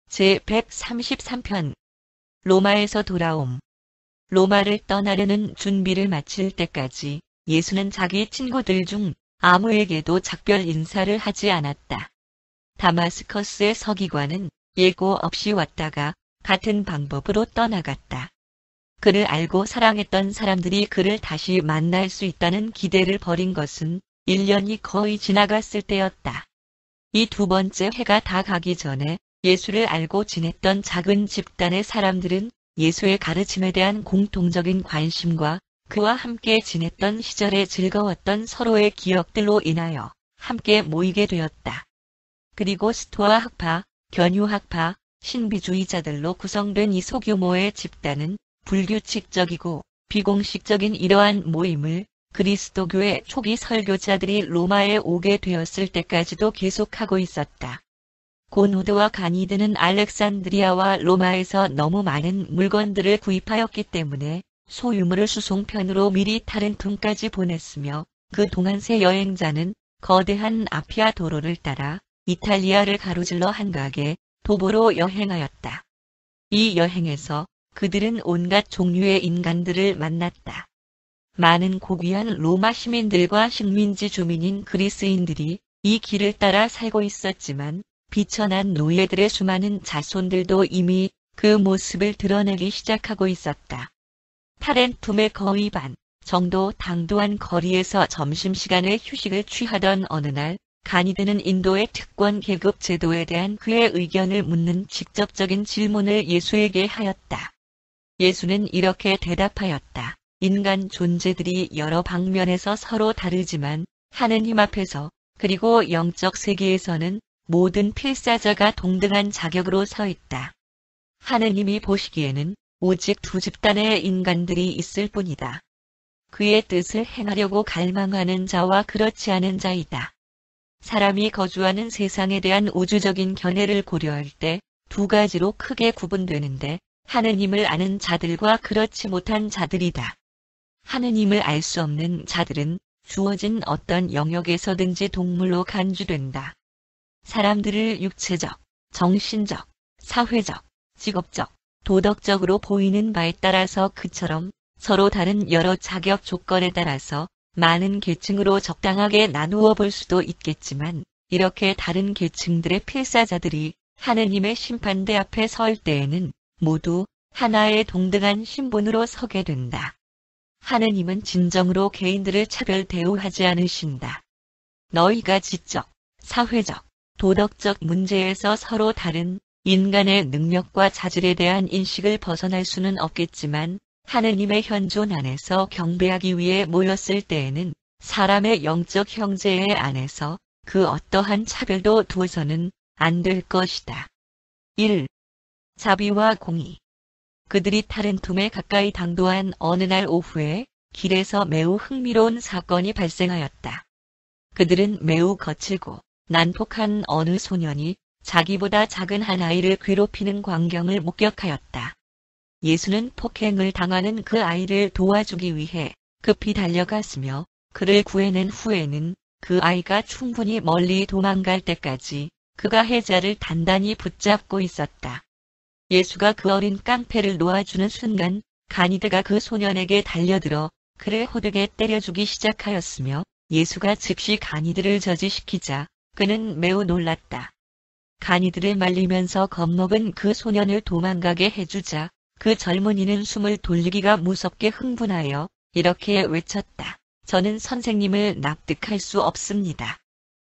제133편 로마에서 돌아옴. 로마를 떠나려는 준비를 마칠 때까지 예수는 자기 친구들 중 아무에게도 작별 인사를 하지 않았다. 다마스커스의 서기관은 예고 없이 왔다가 같은 방법으로 떠나갔다. 그를 알고 사랑했던 사람들이 그를 다시 만날 수 있다는 기대를 버린 것은 1년이 거의 지나갔을 때였다. 이 두 번째 해가 다 가기 전에 예수를 알고 지냈던 작은 집단의 사람들은 예수의 가르침에 대한 공통적인 관심과 그와 함께 지냈던 시절에 즐거웠던 서로의 기억들로 인하여 함께 모이게 되었다. 그리고 스토아 학파, 견유 학파, 신비주의자들로 구성된 이 소규모의 집단은 불규칙적이고 비공식적인 이러한 모임을 그리스도교의 초기 설교자들이 로마에 오게 되었을 때까지도 계속하고 있었다. 고노드와 가니드는 알렉산드리아와 로마에서 너무 많은 물건들을 구입하였기 때문에 소유물을 수송편으로 미리 타렌툼까지 보냈으며 그 동안 세 여행자는 거대한 아피아 도로를 따라 이탈리아를 가로질러 한가게 도보로 여행하였다. 이 여행에서 그들은 온갖 종류의 인간들을 만났다. 많은 고귀한 로마 시민들과 식민지 주민인 그리스인들이 이 길을 따라 살고 있었지만 비천한 노예들의 수많은 자손들도 이미 그 모습을 드러내기 시작하고 있었다. 타렌툼의 거의 반 정도 당도한 거리에서 점심시간에 휴식을 취하던 어느 날 가니드는 인도의 특권 계급 제도에 대한 그의 의견을 묻는 직접적인 질문을 예수에게 하였다. 예수는 이렇게 대답하였다. 인간 존재들이 여러 방면에서 서로 다르지만 하느님 앞에서 그리고 영적 세계에서는 모든 필사자가 동등한 자격으로 서 있다. 하느님이 보시기에는 오직 두 집단의 인간들이 있을 뿐이다. 그의 뜻을 행하려고 갈망하는 자와 그렇지 않은 자이다. 사람이 거주하는 세상에 대한 우주적인 견해를 고려할 때 두 가지로 크게 구분되는데 하느님을 아는 자들과 그렇지 못한 자들이다. 하느님을 알 수 없는 자들은 주어진 어떤 영역에서든지 동물로 간주된다. 사람들을 육체적, 정신적, 사회적, 직업적, 도덕적으로 보이는 바에 따라서 그처럼 서로 다른 여러 자격 조건에 따라서 많은 계층으로 적당하게 나누어 볼 수도 있겠지만 이렇게 다른 계층들의 필사자들이 하느님의 심판대 앞에 설 때에는 모두 하나의 동등한 신분으로 서게 된다. 하느님은 진정으로 개인들을 차별 대우하지 않으신다. 너희가 지적, 사회적, 도덕적 문제에서 서로 다른 인간의 능력과 자질에 대한 인식을 벗어날 수는 없겠지만 하느님의 현존 안에서 경배하기 위해 모였을 때에는 사람의 영적 형제 안에서 그 어떠한 차별도 두어서는 안 될 것이다. 1. 자비와 공의. 그들이 타렌툼에 가까이 당도한 어느 날 오후에 길에서 매우 흥미로운 사건이 발생하였다. 그들은 매우 거칠고 난폭한 어느 소년이 자기보다 작은 한 아이를 괴롭히는 광경을 목격하였다. 예수는 폭행을 당하는 그 아이를 도와주기 위해 급히 달려갔으며 그를 구해낸 후에는 그 아이가 충분히 멀리 도망갈 때까지 그가 해자를 단단히 붙잡고 있었다. 예수가 그 어린 깡패를 놓아주는 순간 가니드가 그 소년에게 달려들어 그를 호되게 때려주기 시작하였으며 예수가 즉시 가니드를 저지시키자 그는 매우 놀랐다. 가니드를 말리면서 겁먹은 그 소년을 도망가게 해주자 그 젊은이는 숨을 돌리기가 무섭게 흥분하여 이렇게 외쳤다. 저는 선생님을 납득할 수 없습니다.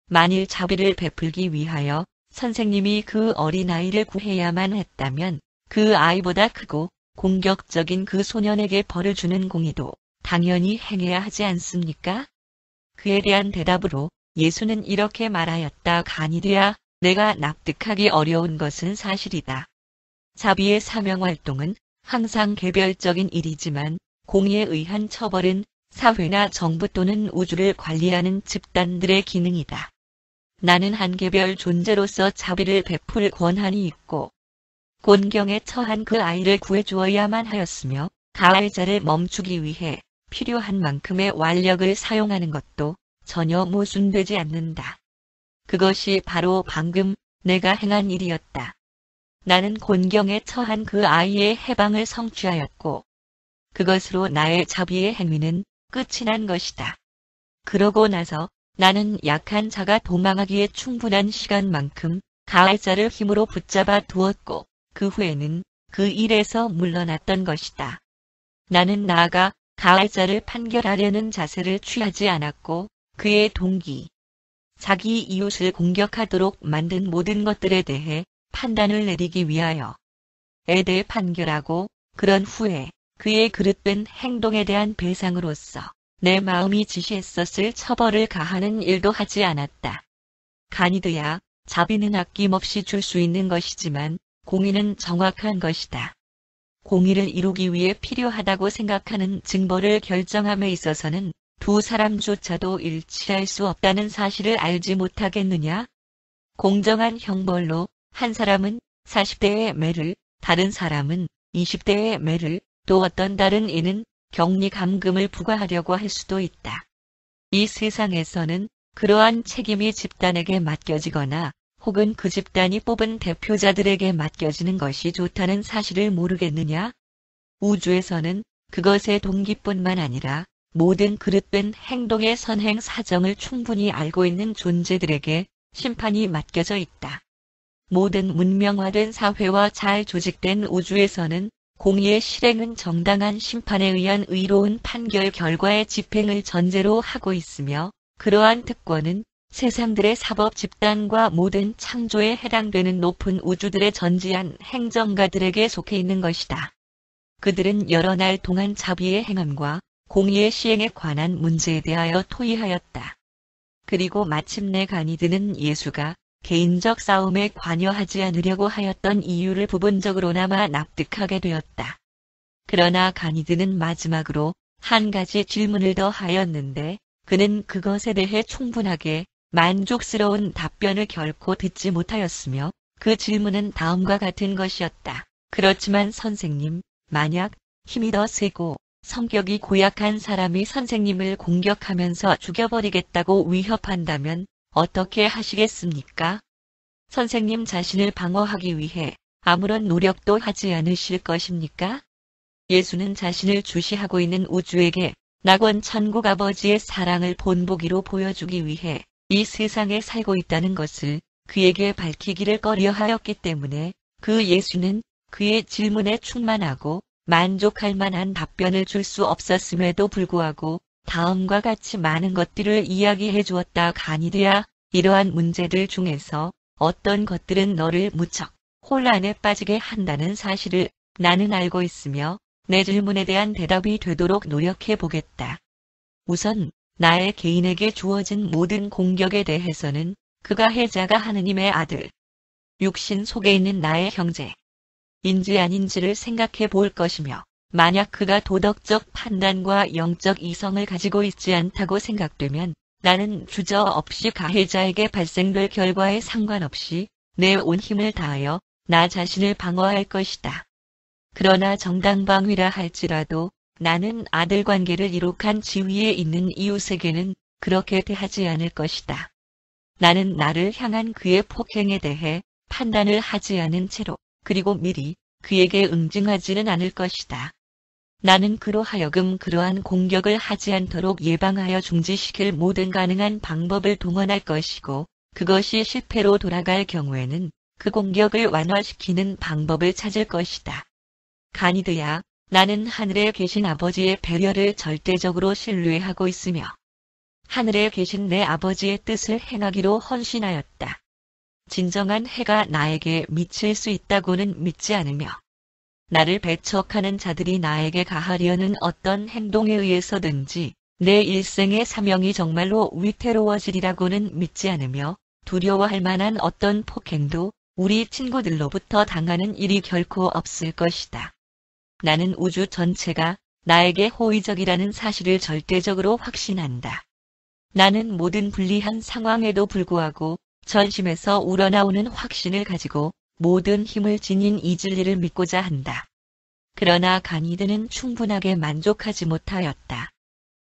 만일 자비를 베풀기 위하여 선생님이 그 어린아이를 구해야만 했다면 그 아이보다 크고 공격적인 그 소년에게 벌을 주는 공의도 당연히 행해야 하지 않습니까? 그에 대한 대답으로 예수는 이렇게 말하였다. 가니드야, 내가 납득하기 어려운 것은 사실이다. 자비의 사명활동은 항상 개별적인 일이지만 공의에 의한 처벌은 사회나 정부 또는 우주를 관리하는 집단들의 기능이다. 나는 한 개별 존재로서 자비를 베풀 권한이 있고 곤경에 처한 그 아이를 구해주어야만 하였으며 가해자를 멈추기 위해 필요한 만큼의 완력을 사용하는 것도 전혀 모순되지 않는다. 그것이 바로 방금 내가 행한 일이었다. 나는 곤경에 처한 그 아이의 해방을 성취하였고 그것으로 나의 자비의 행위는 끝이 난 것이다. 그러고 나서 나는 약한 자가 도망하기에 충분한 시간만큼 가할 자를 힘으로 붙잡아 두었고 그 후에는 그 일에서 물러났던 것이다. 나는 나아가 가할 자를 판결하려는 자세를 취하지 않았고 그의 동기, 자기 이웃을 공격하도록 만든 모든 것들에 대해 판단을 내리기 위하여 대해 판결하고 그런 후에 그의 그릇된 행동에 대한 배상으로서 내 마음이 지시했었을 처벌을 가하는 일도 하지 않았다. 가니드야, 자비는 아낌없이 줄 수 있는 것이지만 공의는 정확한 것이다. 공의를 이루기 위해 필요하다고 생각하는 징벌을 결정함에 있어서는 두 사람조차도 일치할 수 없다는 사실을 알지 못하겠느냐? 공정한 형벌로 한 사람은 40대의 매를, 다른 사람은 20대의 매를, 또 어떤 다른 이는 격리 감금을 부과하려고 할 수도 있다. 이 세상에서는 그러한 책임이 집단에게 맡겨지거나 혹은 그 집단이 뽑은 대표자들에게 맡겨지는 것이 좋다는 사실을 모르겠느냐? 우주에서는 그것의 동기뿐만 아니라 모든 그릇된 행동의 선행 사정을 충분히 알고 있는 존재들에게 심판이 맡겨져 있다. 모든 문명화된 사회와 잘 조직된 우주에서는 공의의 실행은 정당한 심판에 의한 의로운 판결 결과의 집행을 전제로 하고 있으며 그러한 특권은 세상들의 사법 집단과 모든 창조에 해당되는 높은 우주들의 전지한 행정가들에게 속해 있는 것이다. 그들은 여러 날 동안 자비의 행함과 공의의 시행에 관한 문제에 대하여 토의하였다. 그리고 마침내 가니드는 예수가 개인적 싸움에 관여하지 않으려고 하였던 이유를 부분적으로나마 납득하게 되었다. 그러나 가니드는 마지막으로 한 가지 질문을 더 하였는데 그는 그것에 대해 충분하게 만족스러운 답변을 결코 듣지 못하였으며 그 질문은 다음과 같은 것이었다. 그렇지만 선생님, 만약 힘이 더 세고 성격이 고약한 사람이 선생님을 공격하면서 죽여버리겠다고 위협한다면 어떻게 하시겠습니까? 선생님 자신을 방어하기 위해 아무런 노력도 하지 않으실 것입니까? 예수는 자신을 주시하고 있는 우주에게 낙원 천국 아버지의 사랑을 본보기로 보여주기 위해 이 세상에 살고 있다는 것을 그에게 밝히기를 꺼려하였기 때문에 그 예수는 그의 질문에 충만하고 만족할 만한 답변을 줄 수 없었음에도 불구하고 다음과 같이 많은 것들을 이야기해 주었다. 가니드야, 이러한 문제들 중에서 어떤 것들은 너를 무척 혼란에 빠지게 한다는 사실을 나는 알고 있으며 내 질문에 대한 대답이 되도록 노력해 보겠다. 우선 나의 개인에게 주어진 모든 공격에 대해서는 그가 해자가 하느님의 아들, 육신 속에 있는 나의 형제, 인지 아닌지를 생각해 볼 것이며 만약 그가 도덕적 판단과 영적 이성을 가지고 있지 않다고 생각되면 나는 주저없이 가해자에게 발생될 결과에 상관없이 내 온 힘을 다하여 나 자신을 방어할 것이다. 그러나 정당방위라 할지라도 나는 아들 관계를 이룩한 지위에 있는 이웃에게는 그렇게 대하지 않을 것이다. 나는 나를 향한 그의 폭행에 대해 판단을 하지 않은 채로 그리고 미리 그에게 응징하지는 않을 것이다. 나는 그로 하여금 그러한 공격을 하지 않도록 예방하여 중지시킬 모든 가능한 방법을 동원할 것이고 그것이 실패로 돌아갈 경우에는 그 공격을 완화시키는 방법을 찾을 것이다. 가니드야, 나는 하늘에 계신 아버지의 배려를 절대적으로 신뢰하고 있으며 하늘에 계신 내 아버지의 뜻을 행하기로 헌신하였다. 진정한 해가 나에게 미칠 수 있다고는 믿지 않으며 나를 배척하는 자들이 나에게 가하려는 어떤 행동에 의해서든지 내 일생의 사명이 정말로 위태로워지리라고는 믿지 않으며 두려워할 만한 어떤 폭행도 우리 친구들로부터 당하는 일이 결코 없을 것이다. 나는 우주 전체가 나에게 호의적이라는 사실을 절대적으로 확신한다. 나는 모든 불리한 상황에도 불구하고 전심에서 우러나오는 확신을 가지고 모든 힘을 지닌 이 진리를 믿고자 한다. 그러나 가니드는 충분하게 만족하지 못하였다.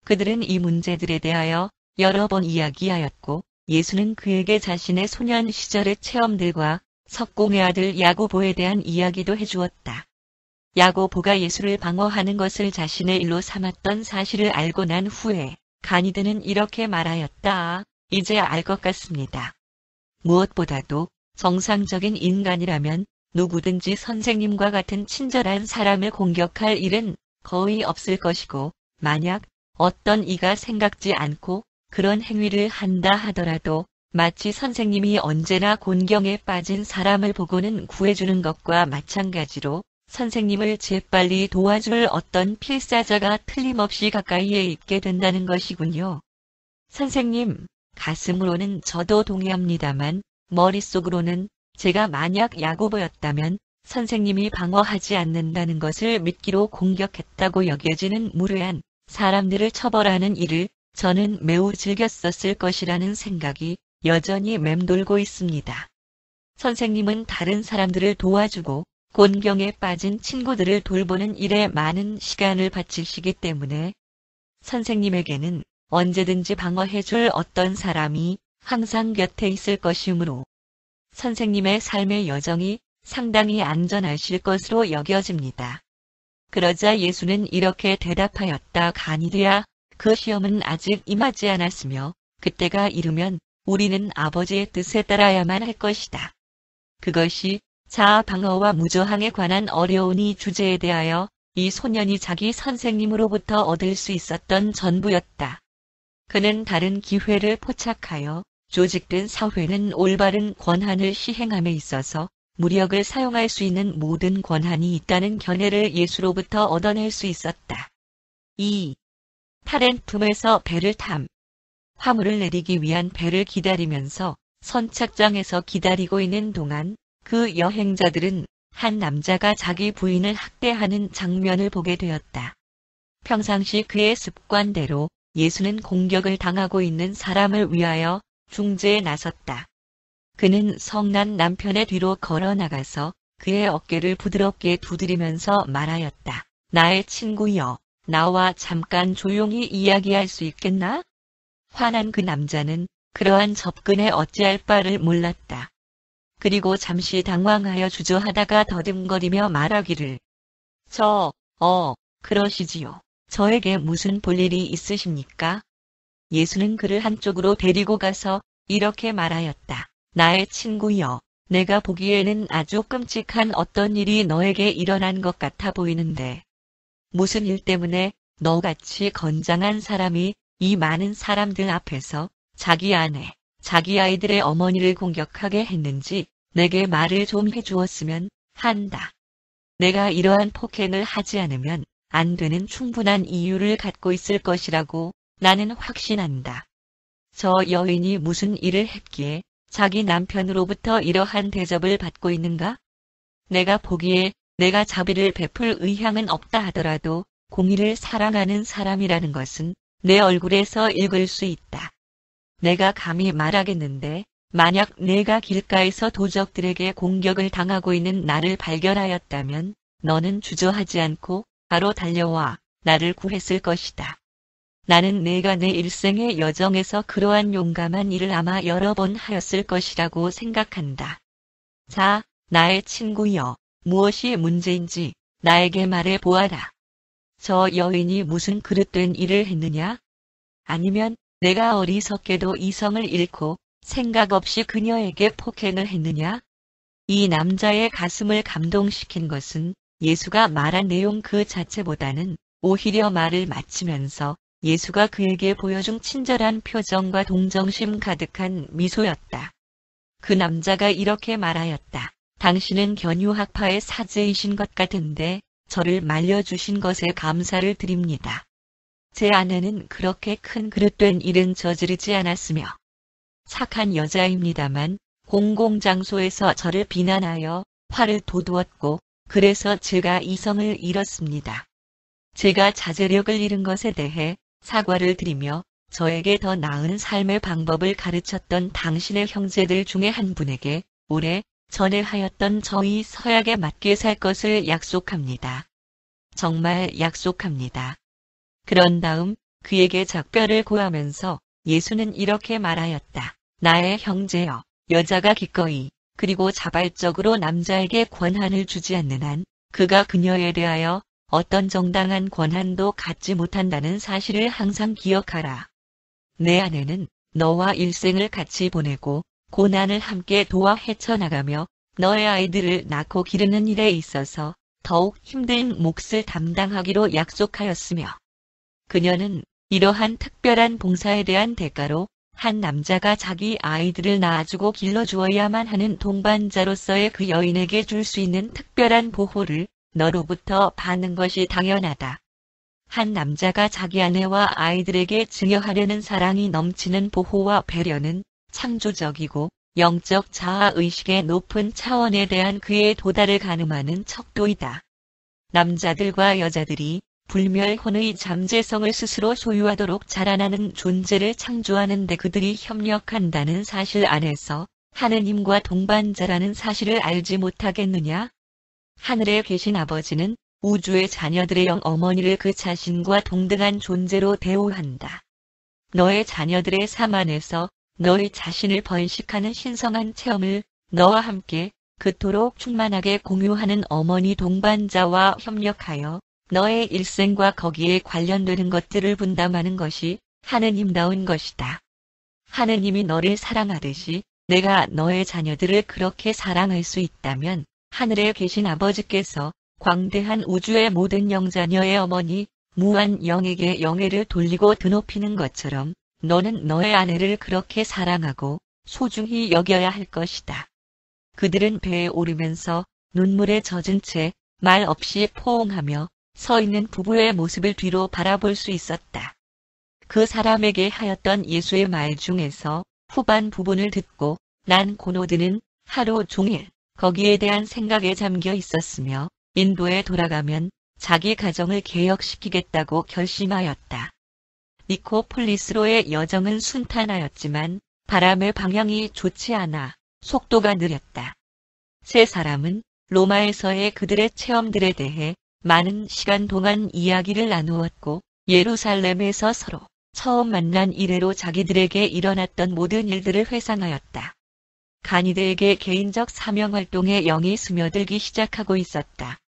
그들은 이 문제들에 대하여 여러 번 이야기하였고 예수는 그에게 자신의 소년 시절의 체험들과 석공의 아들 야고보에 대한 이야기도 해주었다. 야고보가 예수를 방어하는 것을 자신의 일로 삼았던 사실을 알고 난 후에 가니드는 이렇게 말하였다. 이제 알 것 같습니다. 무엇보다도 정상적인 인간이라면 누구든지 선생님과 같은 친절한 사람을 공격할 일은 거의 없을 것이고, 만약 어떤 이가 생각지 않고 그런 행위를 한다 하더라도 마치 선생님이 언제나 곤경에 빠진 사람을 보고는 구해주는 것과 마찬가지로 선생님을 재빨리 도와줄 어떤 필사자가 틀림없이 가까이에 있게 된다는 것이군요. 선생님, 가슴으로는 저도 동의합니다만 머릿속으로는 제가 만약 야고보였다면 선생님이 방어하지 않는다는 것을 미끼로 공격했다고 여겨지는 무례한 사람들을 처벌하는 일을 저는 매우 즐겼었을 것이라는 생각이 여전히 맴돌고 있습니다. 선생님은 다른 사람들을 도와주고 곤경에 빠진 친구들을 돌보는 일에 많은 시간을 바치시기 때문에 선생님에게는 언제든지 방어해줄 어떤 사람이 항상 곁에 있을 것이므로 선생님의 삶의 여정이 상당히 안전하실 것으로 여겨집니다. 그러자 예수는 이렇게 대답하였다. 가니드야, 그 시험은 아직 임하지 않았으며 그때가 이르면 우리는 아버지의 뜻에 따라야만 할 것이다. 그것이 자아 방어와 무저항에 관한 어려운 이 주제에 대하여 이 소년이 자기 선생님으로부터 얻을 수 있었던 전부였다. 그는 다른 기회를 포착하여 조직된 사회는 올바른 권한을 시행함에 있어서 무력을 사용할 수 있는 모든 권한이 있다는 견해를 예수로부터 얻어낼 수 있었다. 2. 타렌툼에서 배를 탐. 화물을 내리기 위한 배를 기다리면서 선착장에서 기다리고 있는 동안 그 여행자들은 한 남자가 자기 부인을 학대하는 장면을 보게 되었다. 평상시 그의 습관대로 예수는 공격을 당하고 있는 사람을 위하여 중재에 나섰다. 그는 성난 남편의 뒤로 걸어 나가서 그의 어깨를 부드럽게 두드리면서 말하였다. 나의 친구여, 나와 잠깐 조용히 이야기할 수 있겠나? 화난 그 남자는 그러한 접근에 어찌할 바를 몰랐다. 그리고 잠시 당황하여 주저하다가 더듬거리며 말하기를. 그러시지요. 저에게 무슨 볼일이 있으십니까? 예수는 그를 한쪽으로 데리고 가서 이렇게 말하였다. 나의 친구여, 내가 보기에는 아주 끔찍한 어떤 일이 너에게 일어난 것 같아 보이는데. 무슨 일 때문에 너같이 건장한 사람이 이 많은 사람들 앞에서 자기 아내, 자기 아이들의 어머니를 공격하게 했는지 내게 말을 좀 해주었으면 한다. 내가 이러한 폭행을 하지 않으면 안 되는 충분한 이유를 갖고 있을 것이라고 나는 확신한다. 저 여인이 무슨 일을 했기에 자기 남편으로부터 이러한 대접을 받고 있는가? 내가 보기에 내가 자비를 베풀 의향은 없다 하더라도 공의를 사랑하는 사람이라는 것은 내 얼굴에서 읽을 수 있다. 내가 감히 말하겠는데 만약 내가 길가에서 도적들에게 공격을 당하고 있는 나를 발견하였다면 너는 주저하지 않고 바로 달려와 나를 구했을 것이다. 나는 내가 내 일생의 여정에서 그러한 용감한 일을 아마 여러 번 하였을 것이라고 생각한다. 자, 나의 친구여, 무엇이 문제인지 나에게 말해 보아라. 저 여인이 무슨 그릇된 일을 했느냐? 아니면 내가 어리석게도 이성을 잃고 생각 없이 그녀에게 폭행을 했느냐? 이 남자의 가슴을 감동시킨 것은 예수가 말한 내용 그 자체보다는 오히려 말을 마치면서 예수가 그에게 보여준 친절한 표정과 동정심 가득한 미소였다. 그 남자가 이렇게 말하였다. 당신은 견유학파의 사제이신 것 같은데 저를 말려주신 것에 감사를 드립니다. 제 아내는 그렇게 큰 그릇된 일은 저지르지 않았으며 착한 여자입니다만 공공장소에서 저를 비난하여 화를 돋우었고 그래서 제가 이성을 잃었습니다. 제가 자제력을 잃은 것에 대해 사과를 드리며 저에게 더 나은 삶의 방법을 가르쳤던 당신의 형제들 중에 한 분에게 오래 전에 하였던 저희 서약에 맞게 살 것을 약속합니다. 정말 약속합니다. 그런 다음 그에게 작별을 고하면서 예수는 이렇게 말하였다. 나의 형제여, 여자가 기꺼이 그리고 자발적으로 남자에게 권한을 주지 않는 한 그가 그녀에 대하여 어떤 정당한 권한도 갖지 못한다는 사실을 항상 기억하라. 내 아내는 너와 일생을 같이 보내고 고난을 함께 도와 헤쳐나가며 너의 아이들을 낳고 기르는 일에 있어서 더욱 힘든 몫을 담당하기로 약속하였으며 그녀는 이러한 특별한 봉사에 대한 대가로 한 남자가 자기 아이들을 낳아주고 길러주어야만 하는 동반자로서의 그 여인에게 줄 수 있는 특별한 보호를 너로부터 받는 것이 당연하다. 한 남자가 자기 아내와 아이들에게 증여하려는 사랑이 넘치는 보호와 배려는 창조적이고 영적 자아의식의 높은 차원에 대한 그의 도달을 가늠하는 척도이다. 남자들과 여자들이 불멸혼의 잠재성을 스스로 소유하도록 자라나는 존재를 창조하는 데 그들이 협력한다는 사실 안에서 하느님과 동반자라는 사실을 알지 못하겠느냐? 하늘에 계신 아버지는 우주의 자녀들의 영 어머니를 그 자신과 동등한 존재로 대우한다. 너의 자녀들의 삶 안에서 너의 자신을 번식하는 신성한 체험을 너와 함께 그토록 충만하게 공유하는 어머니 동반자와 협력하여 너의 일생과 거기에 관련되는 것들을 분담하는 것이 하느님다운 것이다. 하느님이 너를 사랑하듯이 내가 너의 자녀들을 그렇게 사랑할 수 있다면 하늘에 계신 아버지께서 광대한 우주의 모든 영자녀의 어머니 무한 영에게 영예를 돌리고 드높이는 것처럼 너는 너의 아내를 그렇게 사랑하고 소중히 여겨야 할 것이다. 그들은 배에 오르면서 눈물에 젖은 채 말 없이 포옹하며 서 있는 부부의 모습을 뒤로 바라볼 수 있었다. 그 사람에게 하였던 예수의 말 중에서 후반 부분을 듣고 난 고노드는 하루 종일 거기에 대한 생각에 잠겨 있었으며 인도에 돌아가면 자기 가정을 개혁시키겠다고 결심하였다. 니코폴리스로의 여정은 순탄하였지만 바람의 방향이 좋지 않아 속도가 느렸다. 세 사람은 로마에서의 그들의 체험들에 대해 많은 시간 동안 이야기를 나누었고 예루살렘에서 서로 처음 만난 이래로 자기들에게 일어났던 모든 일들을 회상하였다. 가니드에게 개인적 사명활동에 영이 스며들기 시작하고 있었다.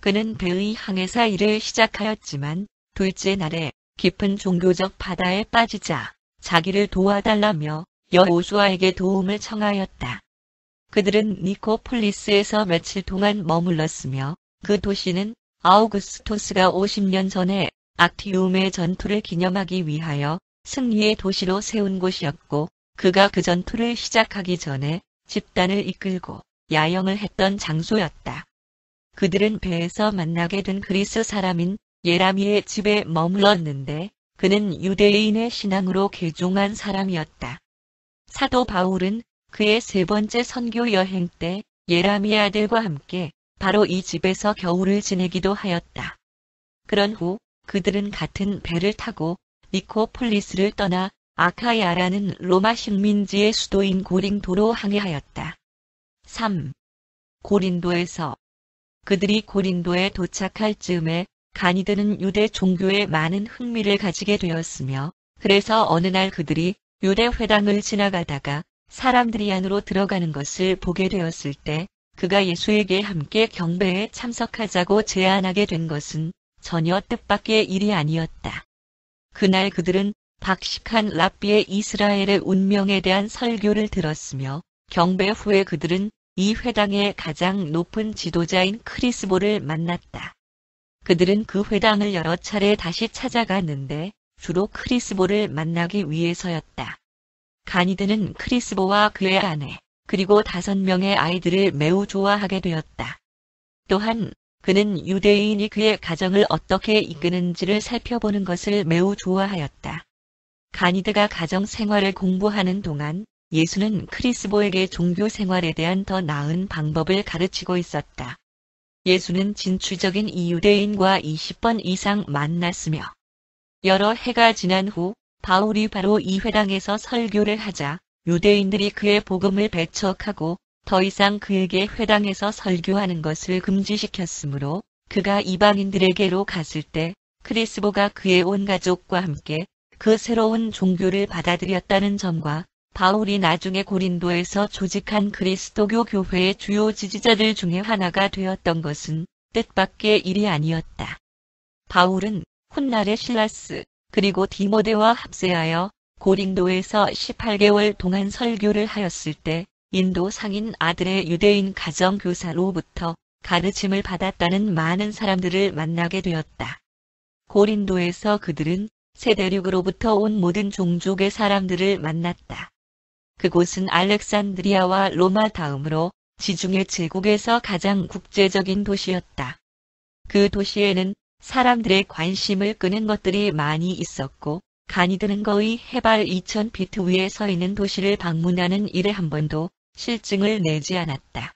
그는 배의 항해사 일을 시작하였지만 둘째 날에 깊은 종교적 바다에 빠지자 자기를 도와달라며 여호수아에게 도움을 청하였다. 그들은 니코폴리스에서 며칠 동안 머물렀으며 그 도시는 아우구스토스가 50년 전에 악티움의 전투를 기념하기 위하여 승리의 도시로 세운 곳이었고 그가 그 전투를 시작하기 전에 집단을 이끌고 야영을 했던 장소였다. 그들은 배에서 만나게 된 그리스 사람인 예라미의 집에 머물렀는데 그는 유대인의 신앙으로 개종한 사람이었다. 사도 바울은 그의 세 번째 선교 여행 때 예라미의 아들과 함께 바로 이 집에서 겨울을 지내기도 하였다. 그런 후 그들은 같은 배를 타고 니코폴리스를 떠나 아카야라는 로마 식민지의 수도인 고린도로 항해하였다. 3. 고린도에서 그들이 고린도에 도착할 즈음에 가니드는 유대 종교에 많은 흥미를 가지게 되었으며 그래서 어느 날 그들이 유대 회당을 지나가다가 사람들이 안으로 들어가는 것을 보게 되었을 때 그가 예수에게 함께 경배에 참석하자고 제안하게 된 것은 전혀 뜻밖의 일이 아니었다. 그날 그들은 박식한 랍비의 이스라엘의 운명에 대한 설교를 들었으며 경배 후에 그들은 이 회당의 가장 높은 지도자인 크리스보를 만났다. 그들은 그 회당을 여러 차례 다시 찾아갔는데 주로 크리스보를 만나기 위해서였다. 가니드는 크리스보와 그의 아내 그리고 5명의 아이들을 매우 좋아하게 되었다. 또한 그는 유대인이 그의 가정을 어떻게 이끄는지를 살펴보는 것을 매우 좋아하였다. 가니드가 가정 생활을 공부하는 동안 예수는 크리스보에게 종교 생활에 대한 더 나은 방법을 가르치고 있었다. 예수는 진취적인 이 유대인과 20번 이상 만났으며 여러 해가 지난 후 바울이 바로 이 회당에서 설교를 하자 유대인들이 그의 복음을 배척하고 더 이상 그에게 회당에서 설교하는 것을 금지시켰으므로 그가 이방인들에게로 갔을 때 크리스보가 그의 온 가족과 함께 그 새로운 종교를 받아들였다는 점과 바울이 나중에 고린도에서 조직한 그리스도교 교회의 주요 지지자들 중에 하나가 되었던 것은 뜻밖의 일이 아니었다. 바울은 훗날에 실라스 그리고 디모데와 합세하여 고린도에서 18개월 동안 설교를 하였을 때 인도 상인 아들의 유대인 가정교사로부터 가르침을 받았다는 많은 사람들을 만나게 되었다. 고린도에서 그들은 세대륙으로부터 온 모든 종족의 사람들을 만났다. 그곳은 알렉산드리아와 로마 다음으로 지중해 제국에서 가장 국제적인 도시였다. 그 도시에는 사람들의 관심을 끄는 것들이 많이 있었고 가니드는 거의 해발 2000피트 위에 서 있는 도시를 방문하는 일에 한 번도 실증을 내지 않았다.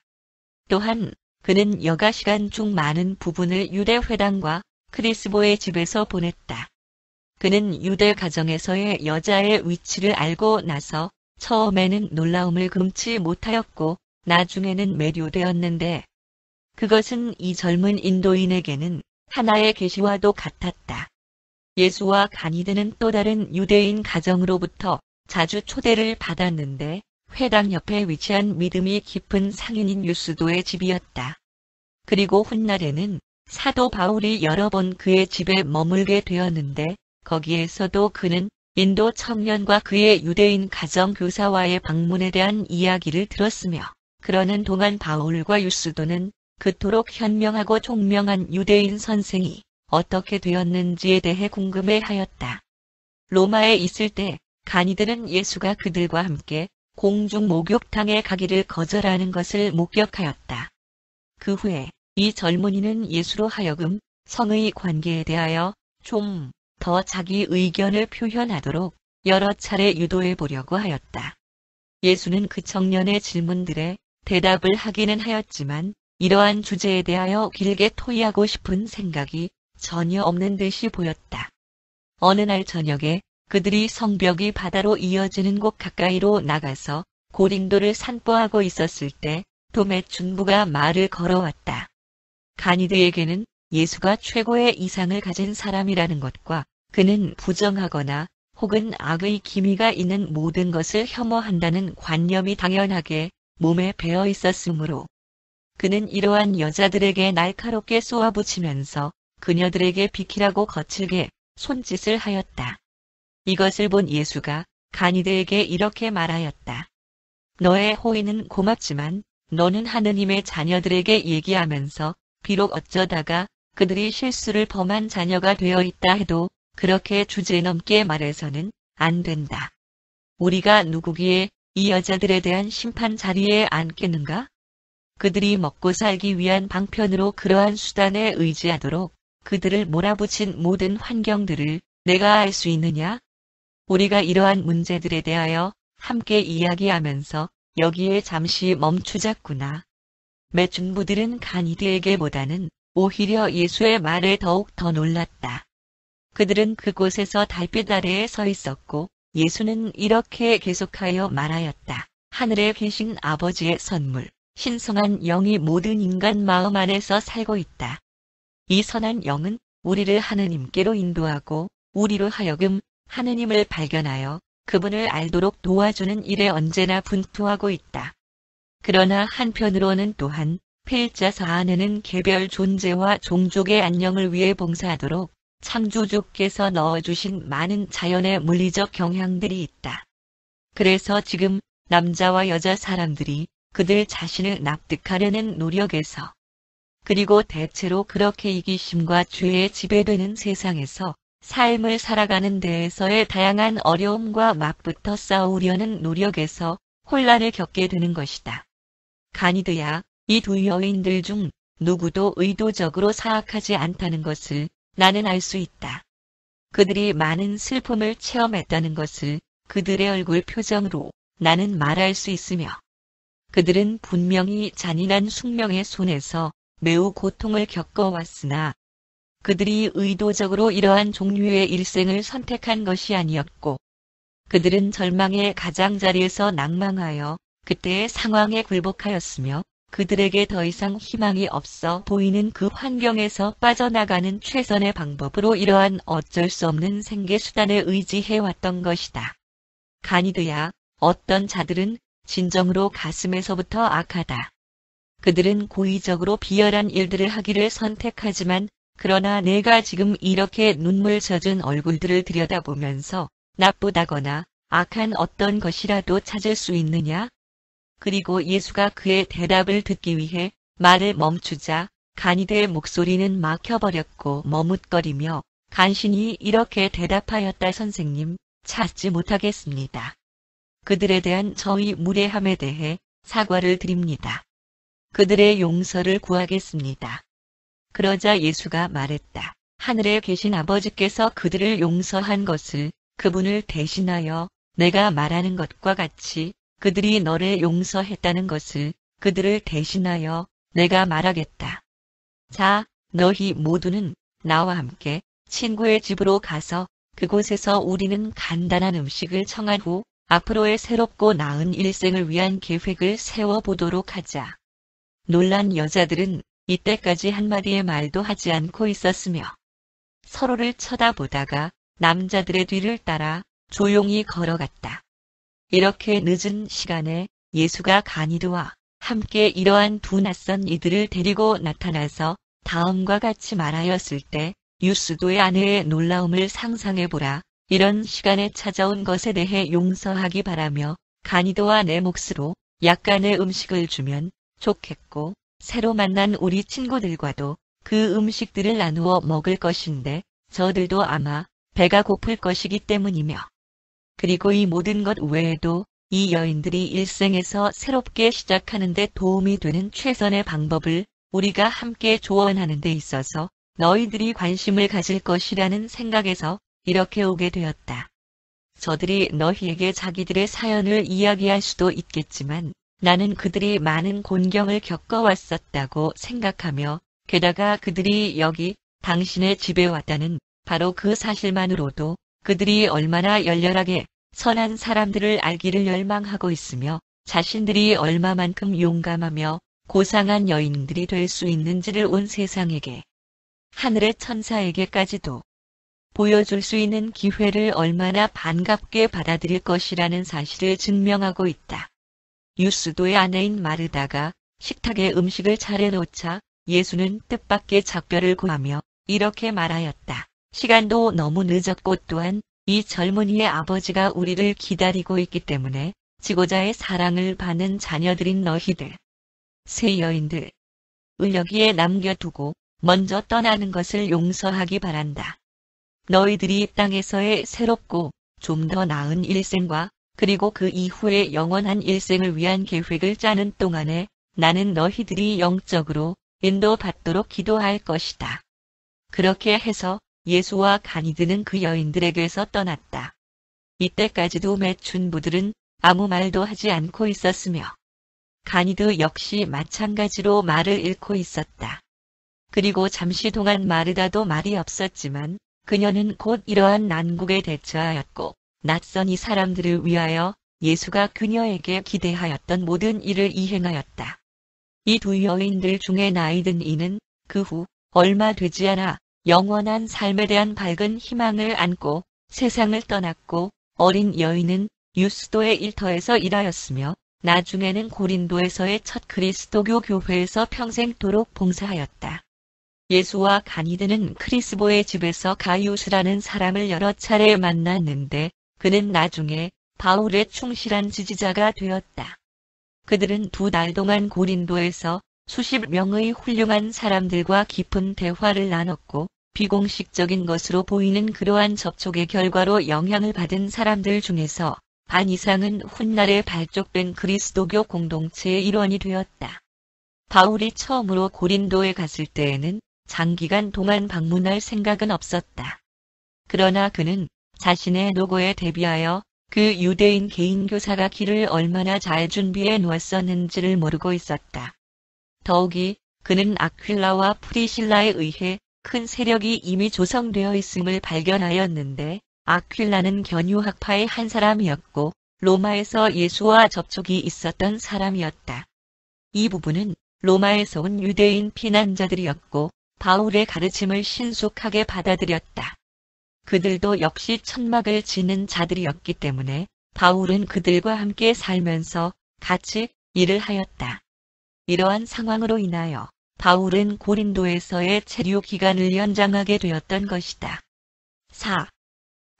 또한 그는 여가 시간 중 많은 부분을 유대 회당과 크리스보의 집에서 보냈다. 그는 유대 가정에서의 여자의 위치를 알고 나서 처음에는 놀라움을 금치 못하였고 나중에는 매료되었는데 그것은 이 젊은 인도인에게는 하나의 계시와도 같았다. 예수와 가니드는 또 다른 유대인 가정으로부터 자주 초대를 받았는데 회당 옆에 위치한 믿음이 깊은 상인인 유스도의 집이었다. 그리고 훗날에는 사도 바울이 여러 번 그의 집에 머물게 되었는데 거기에서도 그는 인도 청년과 그의 유대인 가정 교사와의 방문에 대한 이야기를 들었으며 그러는 동안 바울과 유스도는 그토록 현명하고 총명한 유대인 선생이 어떻게 되었는지에 대해 궁금해하였다. 로마에 있을 때 가니드는 예수가 그들과 함께 공중 목욕탕에 가기를 거절하는 것을 목격하였다. 그 후에 이 젊은이는 예수로 하여금 성의 관계에 대하여 좀 더 자기 의견을 표현하도록 여러 차례 유도해 보려고 하였다. 예수는 그 청년의 질문들에 대답을 하기는 하였지만 이러한 주제에 대하여 길게 토의하고 싶은 생각이 전혀 없는 듯이 보였다. 어느 날 저녁에 그들이 성벽이 바다로 이어지는 곳 가까이로 나가서 고린도를 산보하고 있었을 때 도메 중부가 말을 걸어왔다. 가니드에게는 예수가 최고의 이상을 가진 사람이라는 것과 그는 부정하거나 혹은 악의 기미가 있는 모든 것을 혐오한다는 관념이 당연하게 몸에 배어 있었으므로 그는 이러한 여자들에게 날카롭게 쏘아붙이면서 그녀들에게 비키라고 거칠게 손짓을 하였다. 이것을 본 예수가 가니드에게 이렇게 말하였다. 너의 호의는 고맙지만 너는 하느님의 자녀들에게 얘기하면서 비록 어쩌다가 그들이 실수를 범한 자녀가 되어 있다 해도 그렇게 주제넘게 말해서는 안 된다. 우리가 누구기에 이 여자들에 대한 심판 자리에 앉겠는가? 그들이 먹고 살기 위한 방편으로 그러한 수단에 의지하도록 그들을 몰아붙인 모든 환경들을 내가 알 수 있느냐? 우리가 이러한 문제들에 대하여 함께 이야기하면서 여기에 잠시 멈추자꾸나. 매중부들은 가니드에게보다는 오히려 예수의 말에 더욱 더 놀랐다. 그들은 그곳에서 달빛 아래에 서 있었고 예수는 이렇게 계속하여 말하였다. 하늘에 계신 아버지의 선물, 신성한 영이 모든 인간 마음 안에서 살고 있다. 이 선한 영은 우리를 하느님께로 인도하고 우리로 하여금 하느님을 발견하여 그분을 알도록 도와주는 일에 언제나 분투하고 있다. 그러나 한편으로는 또한 필자서 안에는 개별 존재와 종족의 안녕을 위해 봉사하도록 창조주께서 넣어주신 많은 자연의 물리적 경향들이 있다. 그래서 지금 남자와 여자 사람들이 그들 자신을 납득하려는 노력에서 그리고 대체로 그렇게 이기심과 죄에 지배되는 세상에서 삶을 살아가는 데에서의 다양한 어려움과 맞붙어 싸우려는 노력에서 혼란을 겪게 되는 것이다. 가니드야, 이 두 여인들 중 누구도 의도적으로 사악하지 않다는 것을 나는 알 수 있다. 그들이 많은 슬픔을 체험했다는 것을 그들의 얼굴 표정으로 나는 말할 수 있으며 그들은 분명히 잔인한 숙명의 손에서 매우 고통을 겪어왔으나 그들이 의도적으로 이러한 종류의 일생을 선택한 것이 아니었고 그들은 절망의 가장자리에서 낭망하여 그때의 상황에 굴복하였으며 그들에게 더 이상 희망이 없어 보이는 그 환경에서 빠져나가는 최선의 방법으로 이러한 어쩔 수 없는 생계수단에 의지해왔던 것이다. 가니드야, 어떤 자들은 진정으로 가슴에서부터 악하다. 그들은 고의적으로 비열한 일들을 하기를 선택하지만 그러나 내가 지금 이렇게 눈물 젖은 얼굴들을 들여다보면서 나쁘다거나 악한 어떤 것이라도 찾을 수 있느냐? 그리고 예수가 그의 대답을 듣기 위해 말을 멈추자 가니드의 목소리는 막혀버렸고 머뭇거리며 간신히 이렇게 대답하였다. 선생님, 찾지 못하겠습니다. 그들에 대한 저희 무례함에 대해 사과를 드립니다. 그들의 용서를 구하겠습니다. 그러자 예수가 말했다. 하늘에 계신 아버지께서 그들을 용서한 것을 그분을 대신하여 내가 말하는 것과 같이 그들이 너를 용서했다는 것을 그들을 대신하여 내가 말하겠다. 자, 너희 모두는 나와 함께 친구의 집으로 가서 그곳에서 우리는 간단한 음식을 청한 후 앞으로의 새롭고 나은 일생을 위한 계획을 세워보도록 하자. 놀란 여자들은 이때까지 한마디의 말도 하지 않고 있었으며 서로를 쳐다보다가 남자들의 뒤를 따라 조용히 걸어갔다. 이렇게 늦은 시간에 예수가 가니드와 함께 이러한 두 낯선 이들을 데리고 나타나서 다음과 같이 말하였을 때 유스도의 아내의 놀라움을 상상해보라. 이런 시간에 찾아온 것에 대해 용서하기 바라며 가니드와 내 몫으로 약간의 음식을 주면 좋겠고 새로 만난 우리 친구들과도 그 음식들을 나누어 먹을 것인데 저들도 아마 배가 고플 것이기 때문이며 그리고 이 모든 것 외에도 이 여인들이 일생에서 새롭게 시작하는 데 도움이 되는 최선의 방법을 우리가 함께 조언하는 데 있어서 너희들이 관심을 가질 것이라는 생각에서 이렇게 오게 되었다. 저들이 너희에게 자기들의 사연을 이야기할 수도 있겠지만 나는 그들이 많은 곤경을 겪어왔었다고 생각하며 게다가 그들이 여기 당신의 집에 왔다는 바로 그 사실만으로도 그들이 얼마나 열렬하게 선한 사람들을 알기를 열망하고 있으며 자신들이 얼마만큼 용감하며 고상한 여인들이 될 수 있는지를 온 세상에게 하늘의 천사에게까지도 보여줄 수 있는 기회를 얼마나 반갑게 받아들일 것이라는 사실을 증명하고 있다. 유스도의 아내인 마르다가 식탁에 음식을 차려놓자 예수는 뜻밖의 작별을 구하며 이렇게 말하였다. 시간도 너무 늦었고 또한 이 젊은이의 아버지가 우리를 기다리고 있기 때문에 지고자의 사랑을 받는 자녀들인 너희들, 세 여인들, 을 여기에 남겨두고 먼저 떠나는 것을 용서하기 바란다. 너희들이 땅에서의 새롭고 좀 더 나은 일생과 그리고 그 이후의 영원한 일생을 위한 계획을 짜는 동안에 나는 너희들이 영적으로 인도받도록 기도할 것이다. 그렇게 해서 예수와 가니드는 그 여인들에게서 떠났다. 이때까지도 매춘부들은 아무 말도 하지 않고 있었으며 가니드 역시 마찬가지로 말을 잃고 있었다. 그리고 잠시 동안 마르다도 말이 없었지만 그녀는 곧 이러한 난국에 대처하였고 낯선 이 사람들을 위하여 예수가 그녀에게 기대하였던 모든 일을 이행하였다. 이 두 여인들 중에 나이든 이는 그 후 얼마 되지 않아 영원한 삶에 대한 밝은 희망을 안고 세상을 떠났고 어린 여인은 유스도의 일터에서 일하였으며 나중에는 고린도에서의 첫 그리스도교 교회에서 평생토록 봉사하였다. 예수와 가니드는 크리스보의 집에서 가이우스라는 사람을 여러 차례 만났는데 그는 나중에 바울의 충실한 지지자가 되었다. 그들은 2달 동안 고린도에서 수십 명의 훌륭한 사람들과 깊은 대화를 나눴고 비공식적인 것으로 보이는 그러한 접촉의 결과로 영향을 받은 사람들 중에서 반 이상은 훗날에 발족된 그리스도교 공동체의 일원이 되었다. 바울이 처음으로 고린도에 갔을 때에는 장기간 동안 방문할 생각은 없었다. 그러나 그는 자신의 노고에 대비하여 그 유대인 개인교사가 길을 얼마나 잘 준비해 놓았었는지를 모르고 있었다. 더욱이 그는 아퀴라와 프리실라에 의해 큰 세력이 이미 조성되어 있음을 발견하였는데 아퀴라는 견유학파의 한 사람이었고 로마에서 예수와 접촉이 있었던 사람이었다. 이 부부는 로마에서 온 유대인 피난자들이었고 바울의 가르침을 신속하게 받아들였다. 그들도 역시 천막을 지는 자들이었기 때문에 바울은 그들과 함께 살면서 같이 일을 하였다. 이러한 상황으로 인하여 바울은 고린도에서의 체류 기간을 연장하게 되었던 것이다. 4.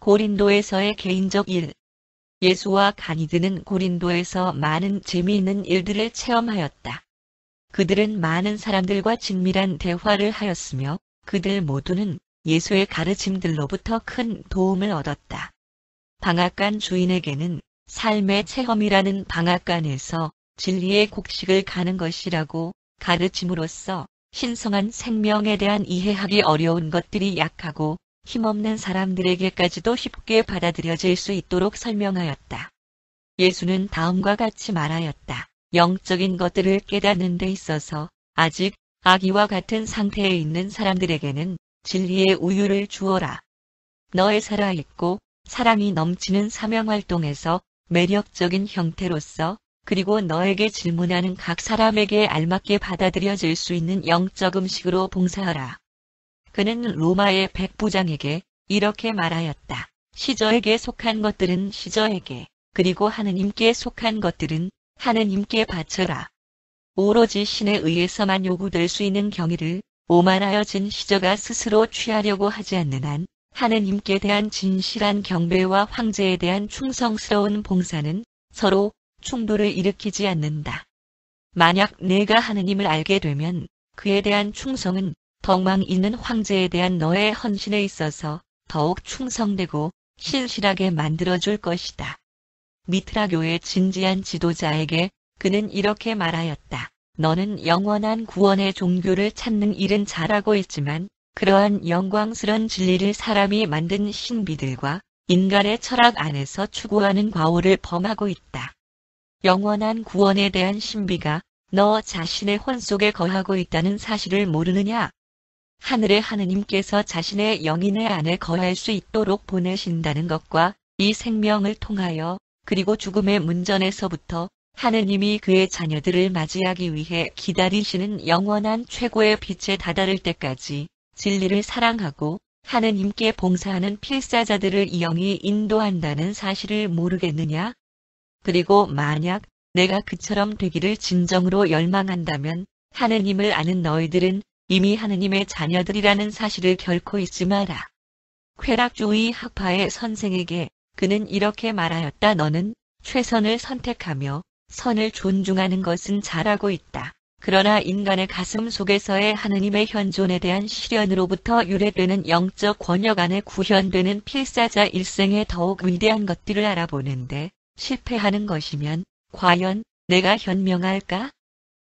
고린도에서의 개인적 일. 예수와 가이드는 고린도에서 많은 재미있는 일들을 체험하였다. 그들은 많은 사람들과 친밀한 대화를 하였으며 그들 모두는 예수의 가르침들로부터 큰 도움을 얻었다. 방앗간 주인에게는 삶의 체험이라는 방앗간에서 진리의 곡식을 가는 것이라고 가르침으로써 신성한 생명에 대한 이해하기 어려운 것들이 약하고 힘없는 사람들에게까지도 쉽게 받아들여질 수 있도록 설명하였다. 예수는 다음과 같이 말하였다. 영적인 것들을 깨닫는 데 있어서 아직 아기와 같은 상태에 있는 사람들에게는 진리의 우유를 주어라. 너의 살아있고 사랑이 넘치는 사명활동에서 매력적인 형태로서 그리고 너에게 질문하는 각 사람에게 알맞게 받아들여질 수 있는 영적 음식으로 봉사하라. 그는 로마의 백부장에게 이렇게 말하였다. 시저에게 속한 것들은 시저에게, 그리고 하느님께 속한 것들은 하느님께 바쳐라. 오로지 신에 의해서만 요구될 수 있는 경의를 오만하여진 시저가 스스로 취하려고 하지 않는 한 하느님께 대한 진실한 경배와 황제에 대한 충성스러운 봉사는 서로 충돌을 일으키지 않는다. 만약 내가 하느님을 알게 되면 그에 대한 충성은 덕망 있는 황제에 대한 너의 헌신에 있어서 더욱 충성되고 신실하게 만들어줄 것이다. 미트라교의 진지한 지도자에게 그는 이렇게 말하였다. 너는 영원한 구원의 종교를 찾는 일은 잘하고 있지만 그러한 영광스런 진리를 사람이 만든 신비들과 인간의 철학 안에서 추구하는 과오를 범하고 있다. 영원한 구원에 대한 신비가 너 자신의 혼 속에 거하고 있다는 사실을 모르느냐? 하늘의 하느님께서 자신의 영이 내 안에 거할 수 있도록 보내신다는 것과 이 생명을 통하여 그리고 죽음의 문전에서부터 하느님이 그의 자녀들을 맞이하기 위해 기다리시는 영원한 최고의 빛에 다다를 때까지 진리를 사랑하고 하느님께 봉사하는 필사자들을 이 영이 인도한다는 사실을 모르겠느냐? 그리고 만약 내가 그처럼 되기를 진정으로 열망한다면 하느님을 아는 너희들은 이미 하느님의 자녀들이라는 사실을 결코 잊지 마라. 쾌락주의 학파의 선생에게 그는 이렇게 말하였다. 너는 최선을 선택하며 선을 존중하는 것은 잘하고 있다. 그러나 인간의 가슴 속에서의 하느님의 현존에 대한 시련으로부터 유래되는 영적 권역 안에 구현되는 필사자 일생의 더욱 위대한 것들을 알아보는데 실패하는 것이면 과연 내가 현명할까?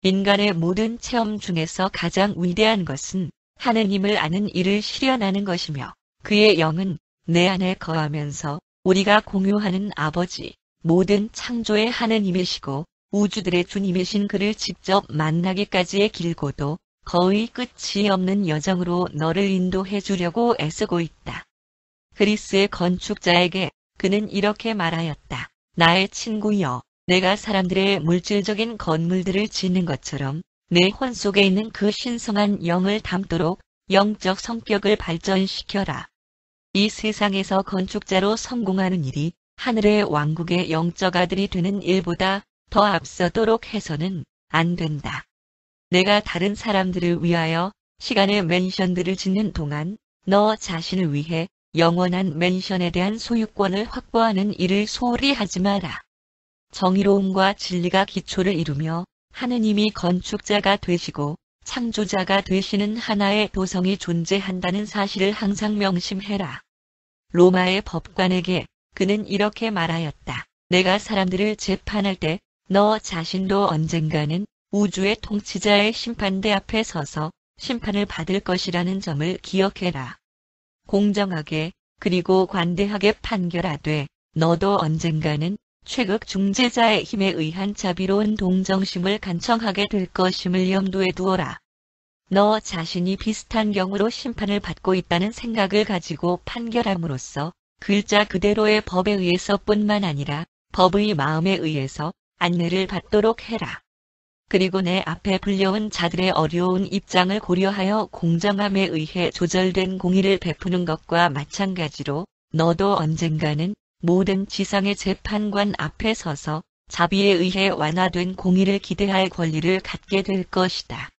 인간의 모든 체험 중에서 가장 위대한 것은 하느님을 아는 이를 실현하는 것이며 그의 영은 내 안에 거하면서 우리가 공유하는 아버지, 모든 창조의 하느님이시고 우주들의 주님이신 그를 직접 만나기까지의 길고도 거의 끝이 없는 여정으로 너를 인도해 주려고 애쓰고 있다. 그리스의 건축자에게 그는 이렇게 말하였다. 나의 친구여, 내가 사람들의 물질적인 건물들을 짓는 것처럼 내 혼 속에 있는 그 신성한 영을 담도록 영적 성격을 발전시켜라. 이 세상에서 건축자로 성공하는 일이 하늘의 왕국의 영적 아들이 되는 일보다 더 앞서도록 해서는 안 된다. 내가 다른 사람들을 위하여 시간의 맨션들을 짓는 동안 너 자신을 위해 영원한 맨션에 대한 소유권을 확보하는 일을 소홀히 하지 마라. 정의로움과 진리가 기초를 이루며 하느님이 건축자가 되시고 창조자가 되시는 하나의 도성이 존재한다는 사실을 항상 명심해라. 로마의 법관에게 그는 이렇게 말하였다. 내가 사람들을 재판할 때 너 자신도 언젠가는 우주의 통치자의 심판대 앞에 서서 심판을 받을 것이라는 점을 기억해라. 공정하게 그리고 관대하게 판결하되 너도 언젠가는 최극 중재자의 힘에 의한 자비로운 동정심을 간청하게 될 것임을 염두에 두어라. 너 자신이 비슷한 경우로 심판을 받고 있다는 생각을 가지고 판결함으로써 글자 그대로의 법에 의해서뿐만 아니라 법의 마음에 의해서 안내를 받도록 해라. 그리고 내 앞에 불려온 자들의 어려운 입장을 고려하여 공정함에 의해 조절된 공의를 베푸는 것과 마찬가지로 너도 언젠가는 모든 지상의 재판관 앞에 서서 자비에 의해 완화된 공의를 기대할 권리를 갖게 될 것이다.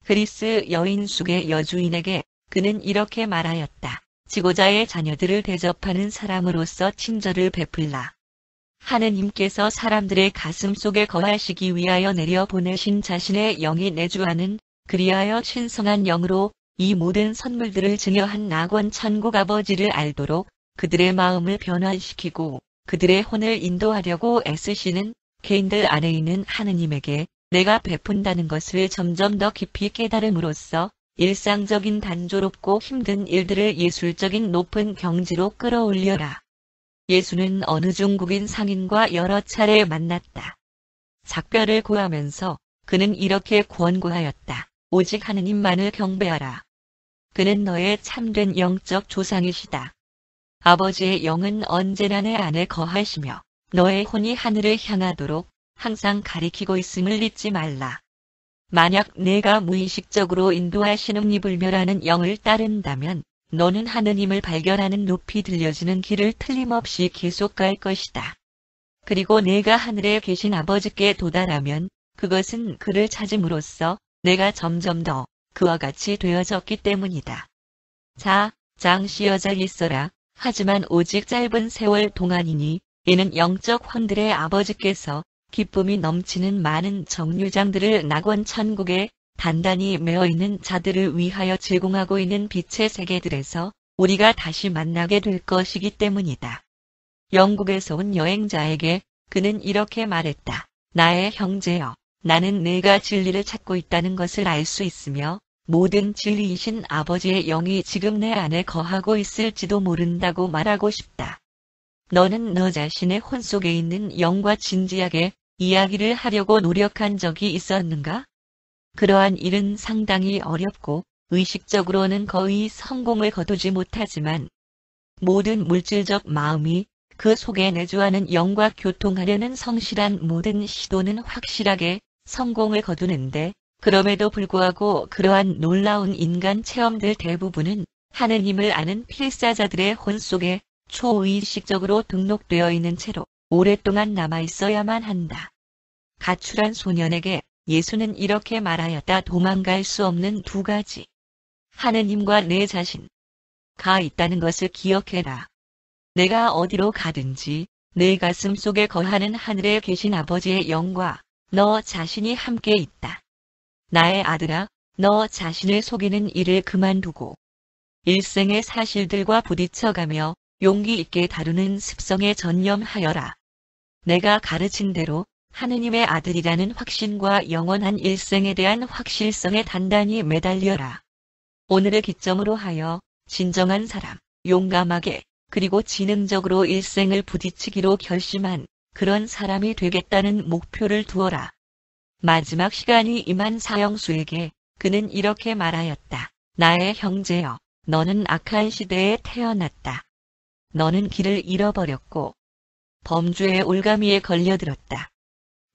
그리스 여인 숙의 여주인에게 그는 이렇게 말하였다. 지고자의 자녀들을 대접하는 사람으로서 친절을 베풀라. 하느님께서 사람들의 가슴 속에 거하시기 위하여 내려보내신 자신의 영이 내주하는 그리하여 신성한 영으로 이 모든 선물들을 증여한 낙원 천국 아버지를 알도록 그들의 마음을 변화시키고 그들의 혼을 인도하려고 애쓰시는 개인들 안에 있는 하느님에게 내가 베푼다는 것을 점점 더 깊이 깨달음으로써 일상적인 단조롭고 힘든 일들을 예술적인 높은 경지로 끌어올려라. 예수는 어느 중국인 상인과 여러 차례 만났다. 작별을 구하면서 그는 이렇게 권고하였다. 오직 하느님만을 경배하라. 그는 너의 참된 영적 조상이시다. 아버지의 영은 언제나 내 안에 거하시며 너의 혼이 하늘을 향하도록 항상 가리키고 있음을 잊지 말라. 만약 내가 무의식적으로 인도하시는 이 불멸하는 영을 따른다면 너는 하느님을 발견하는 높이 들려지는 길을 틀림없이 계속 갈 것이다. 그리고 내가 하늘에 계신 아버지께 도달하면 그것은 그를 찾음으로써 내가 점점 더 그와 같이 되어졌기 때문이다. 자, 장시여자 있어라. 하지만 오직 짧은 세월 동안이니 이는 영적 혼들의 아버지께서 기쁨이 넘치는 많은 정류장들을 낙원 천국에 단단히 매어있는 자들을 위하여 제공하고 있는 빛의 세계들에서 우리가 다시 만나게 될 것이기 때문이다. 영국에서 온 여행자에게 그는 이렇게 말했다. 나의 형제여, 나는 내가 진리를 찾고 있다는 것을 알 수 있으며 모든 진리이신 아버지의 영이 지금 내 안에 거하고 있을지도 모른다고 말하고 싶다. 너는 너 자신의 혼 속에 있는 영과 진지하게 이야기를 하려고 노력한 적이 있었는가? 그러한 일은 상당히 어렵고 의식적으로는 거의 성공을 거두지 못하지만 모든 물질적 마음이 그 속에 내주하는 영과 교통하려는 성실한 모든 시도는 확실하게 성공을 거두는데 그럼에도 불구하고 그러한 놀라운 인간 체험들 대부분은 하느님을 아는 필사자들의 혼 속에 초의식적으로 등록되어 있는 채로 오랫동안 남아있어야만 한다. 가출한 소년에게 예수는 이렇게 말하였다. 도망갈 수 없는 두 가지. 하느님과 내 자신가 있다는 것을 기억해라. 내가 어디로 가든지 내 가슴 속에 거하는 하늘에 계신 아버지의 영과 너 자신이 함께 있다. 나의 아들아, 너 자신을 속이는 일을 그만두고 일생의 사실들과 부딪혀가며 용기 있게 다루는 습성에 전념하여라. 내가 가르친 대로 하느님의 아들이라는 확신과 영원한 일생에 대한 확실성에 단단히 매달려라. 오늘의 기점으로 하여 진정한 사람, 용감하게 그리고 지능적으로 일생을 부딪히기로 결심한 그런 사람이 되겠다는 목표를 두어라. 마지막 시간이 임한 사형수에게 그는 이렇게 말하였다. 나의 형제여, 너는 악한 시대에 태어났다. 너는 길을 잃어버렸고 범죄의 올가미에 걸려들었다.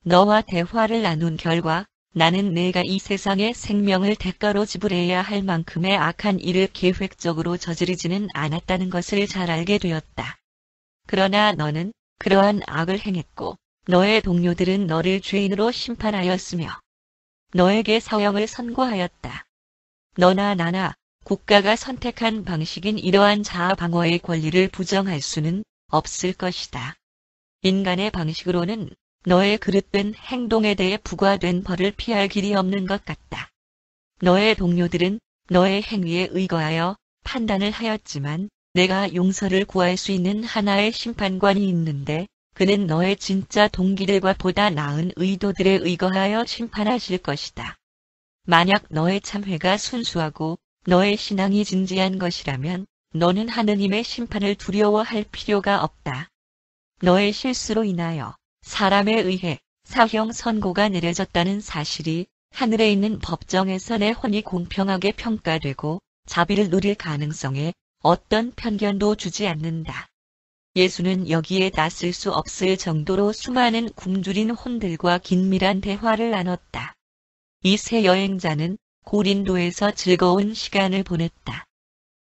너와 대화를 나눈 결과 나는 내가 이 세상의 생명을 대가로 지불해야 할 만큼의 악한 일을 계획적으로 저지르지는 않았다는 것을 잘 알게 되었다. 그러나 너는 그러한 악을 행했고 너의 동료들은 너를 죄인으로 심판하였으며 너에게 사형을 선고하였다. 너나 나나 국가가 선택한 방식인 이러한 자아 방어의 권리를 부정할 수는 없을 것이다. 인간의 방식으로는 너의 그릇된 행동에 대해 부과된 벌을 피할 길이 없는 것 같다. 너의 동료들은 너의 행위에 의거하여 판단을 하였지만 내가 용서를 구할 수 있는 하나의 심판관이 있는데 그는 너의 진짜 동기들과 보다 나은 의도들에 의거하여 심판하실 것이다. 만약 너의 참회가 순수하고 너의 신앙이 진지한 것이라면 너는 하느님의 심판을 두려워할 필요가 없다. 너의 실수로 인하여 사람에 의해 사형 선고가 내려졌다는 사실이 하늘에 있는 법정에서 내 혼이 공평하게 평가되고 자비를 누릴 가능성에 어떤 편견도 주지 않는다. 예수는 여기에 낯설 수 없을 정도로 수많은 굶주린 혼들과 긴밀한 대화를 나눴다. 이 세 여행자는 고린도에서 즐거운 시간을 보냈다.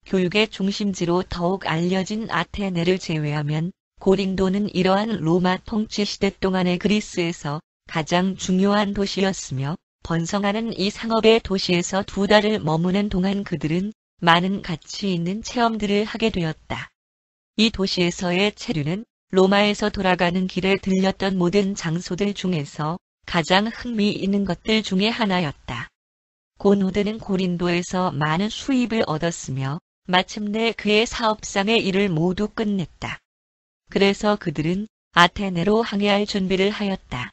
교육의 중심지로 더욱 알려진 아테네를 제외하면 고린도는 이러한 로마 통치 시대 동안의 그리스에서 가장 중요한 도시였으며 번성하는 이 상업의 도시에서 2달을 머무는 동안 그들은 많은 가치 있는 체험들을 하게 되었다. 이 도시에서의 체류는 로마에서 돌아가는 길에 들렸던 모든 장소들 중에서 가장 흥미있는 것들 중에 하나였다. 고노드는 고린도에서 많은 수입을 얻었으며 마침내 그의 사업상의 일을 모두 끝냈다. 그래서 그들은 아테네로 항해할 준비를 하였다.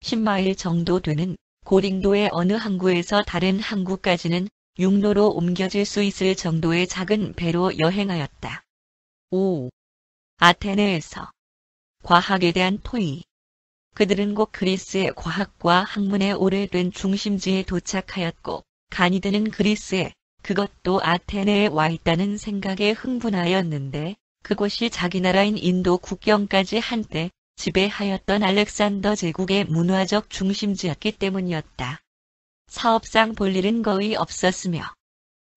10마일 정도 되는 고린도의 어느 항구에서 다른 항구까지는 육로로 옮겨질 수 있을 정도의 작은 배로 여행하였다. 5. 아테네에서 과학에 대한 토의. 그들은 곧 그리스의 과학과 학문의 오래된 중심지에 도착하였고 가니드는 그리스에, 그것도 아테네에 와 있다는 생각에 흥분하였는데 그곳이 자기 나라인 인도 국경까지 한때 지배하였던 알렉산더 제국의 문화적 중심지였기 때문이었다. 사업상 볼 일은 거의 없었으며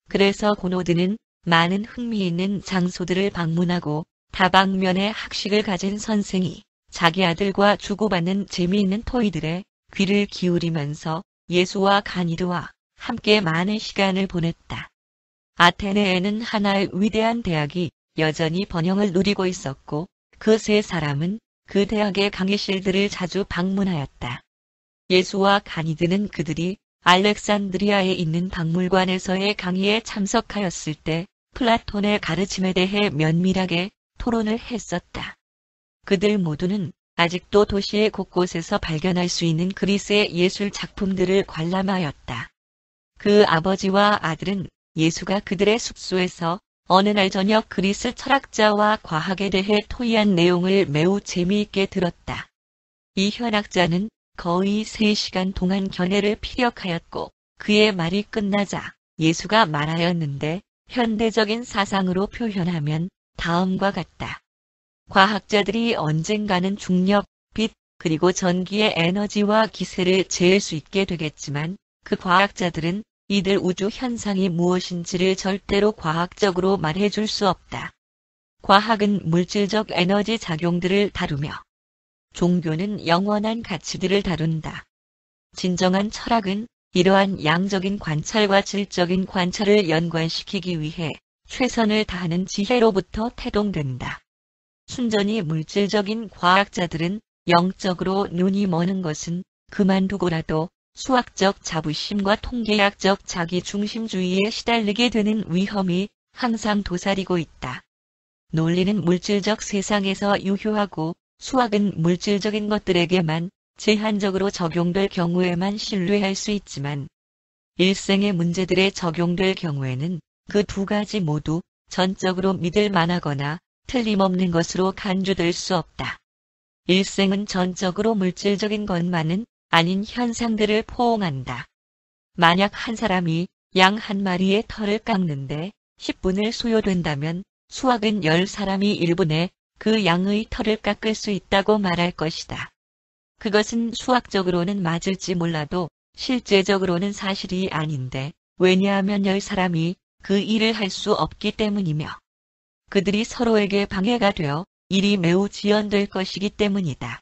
그래서 고노드는 많은 흥미있는 장소들을 방문하고 다방면의 학식을 가진 선생이 자기 아들과 주고받는 재미있는 토의들에 귀를 기울이면서 예수와 가니드와 함께 많은 시간을 보냈다. 아테네에는 하나의 위대한 대학이 여전히 번영을 누리고 있었고 그 3사람은 그 대학의 강의실들을 자주 방문하였다. 예수와 가니드는 그들이 알렉산드리아에 있는 박물관에서의 강의에 참석하였을 때 플라톤의 가르침에 대해 면밀하게 토론을 했었다. 그들 모두는 아직도 도시의 곳곳에서 발견할 수 있는 그리스의 예술 작품들을 관람하였다. 그 아버지와 아들은 예수가 그들의 숙소에서 어느 날 저녁 그리스 철학자와 과학에 대해 토의한 내용을 매우 재미있게 들었다. 이 현학자는 거의 3시간 동안 견해를 피력하였고 그의 말이 끝나자 예수가 말하였는데 현대적인 사상으로 표현하면 다음과 같다. 과학자들이 언젠가는 중력, 빛, 그리고 전기의 에너지와 기세를 재을 수 있게 되겠지만 그 과학자들은 이들 우주 현상이 무엇인지를 절대로 과학적으로 말해줄 수 없다. 과학은 물질적 에너지 작용들을 다루며 종교는 영원한 가치들을 다룬다. 진정한 철학은 이러한 양적인 관찰과 질적인 관찰을 연관시키기 위해 최선을 다하는 지혜로부터 태동된다. 순전히 물질적인 과학자들은 영적으로 눈이 머는 것은 그만두고라도 수학적 자부심과 통계학적 자기중심주의에 시달리게 되는 위험이 항상 도사리고 있다. 논리는 물질적 세상에서 유효하고 수학은 물질적인 것들에게만 제한적으로 적용될 경우에만 신뢰할 수 있지만 일생의 문제들에 적용될 경우에는 그 2가지 모두 전적으로 믿을 만하거나 틀림없는 것으로 간주될 수 없다. 일생은 전적으로 물질적인 것만은 아닌 현상들을 포옹한다. 만약 한 사람이 양 한 마리의 털을 깎는데 10분을 소요된다면 수학은 10사람이 1분에 그 양의 털을 깎을 수 있다고 말할 것이다. 그것은 수학적으로는 맞을지 몰라도 실제적으로는 사실이 아닌데 왜냐하면 10사람이 그 일을 할 수 없기 때문이며 그들이 서로에게 방해가 되어 일이 매우 지연될 것이기 때문이다.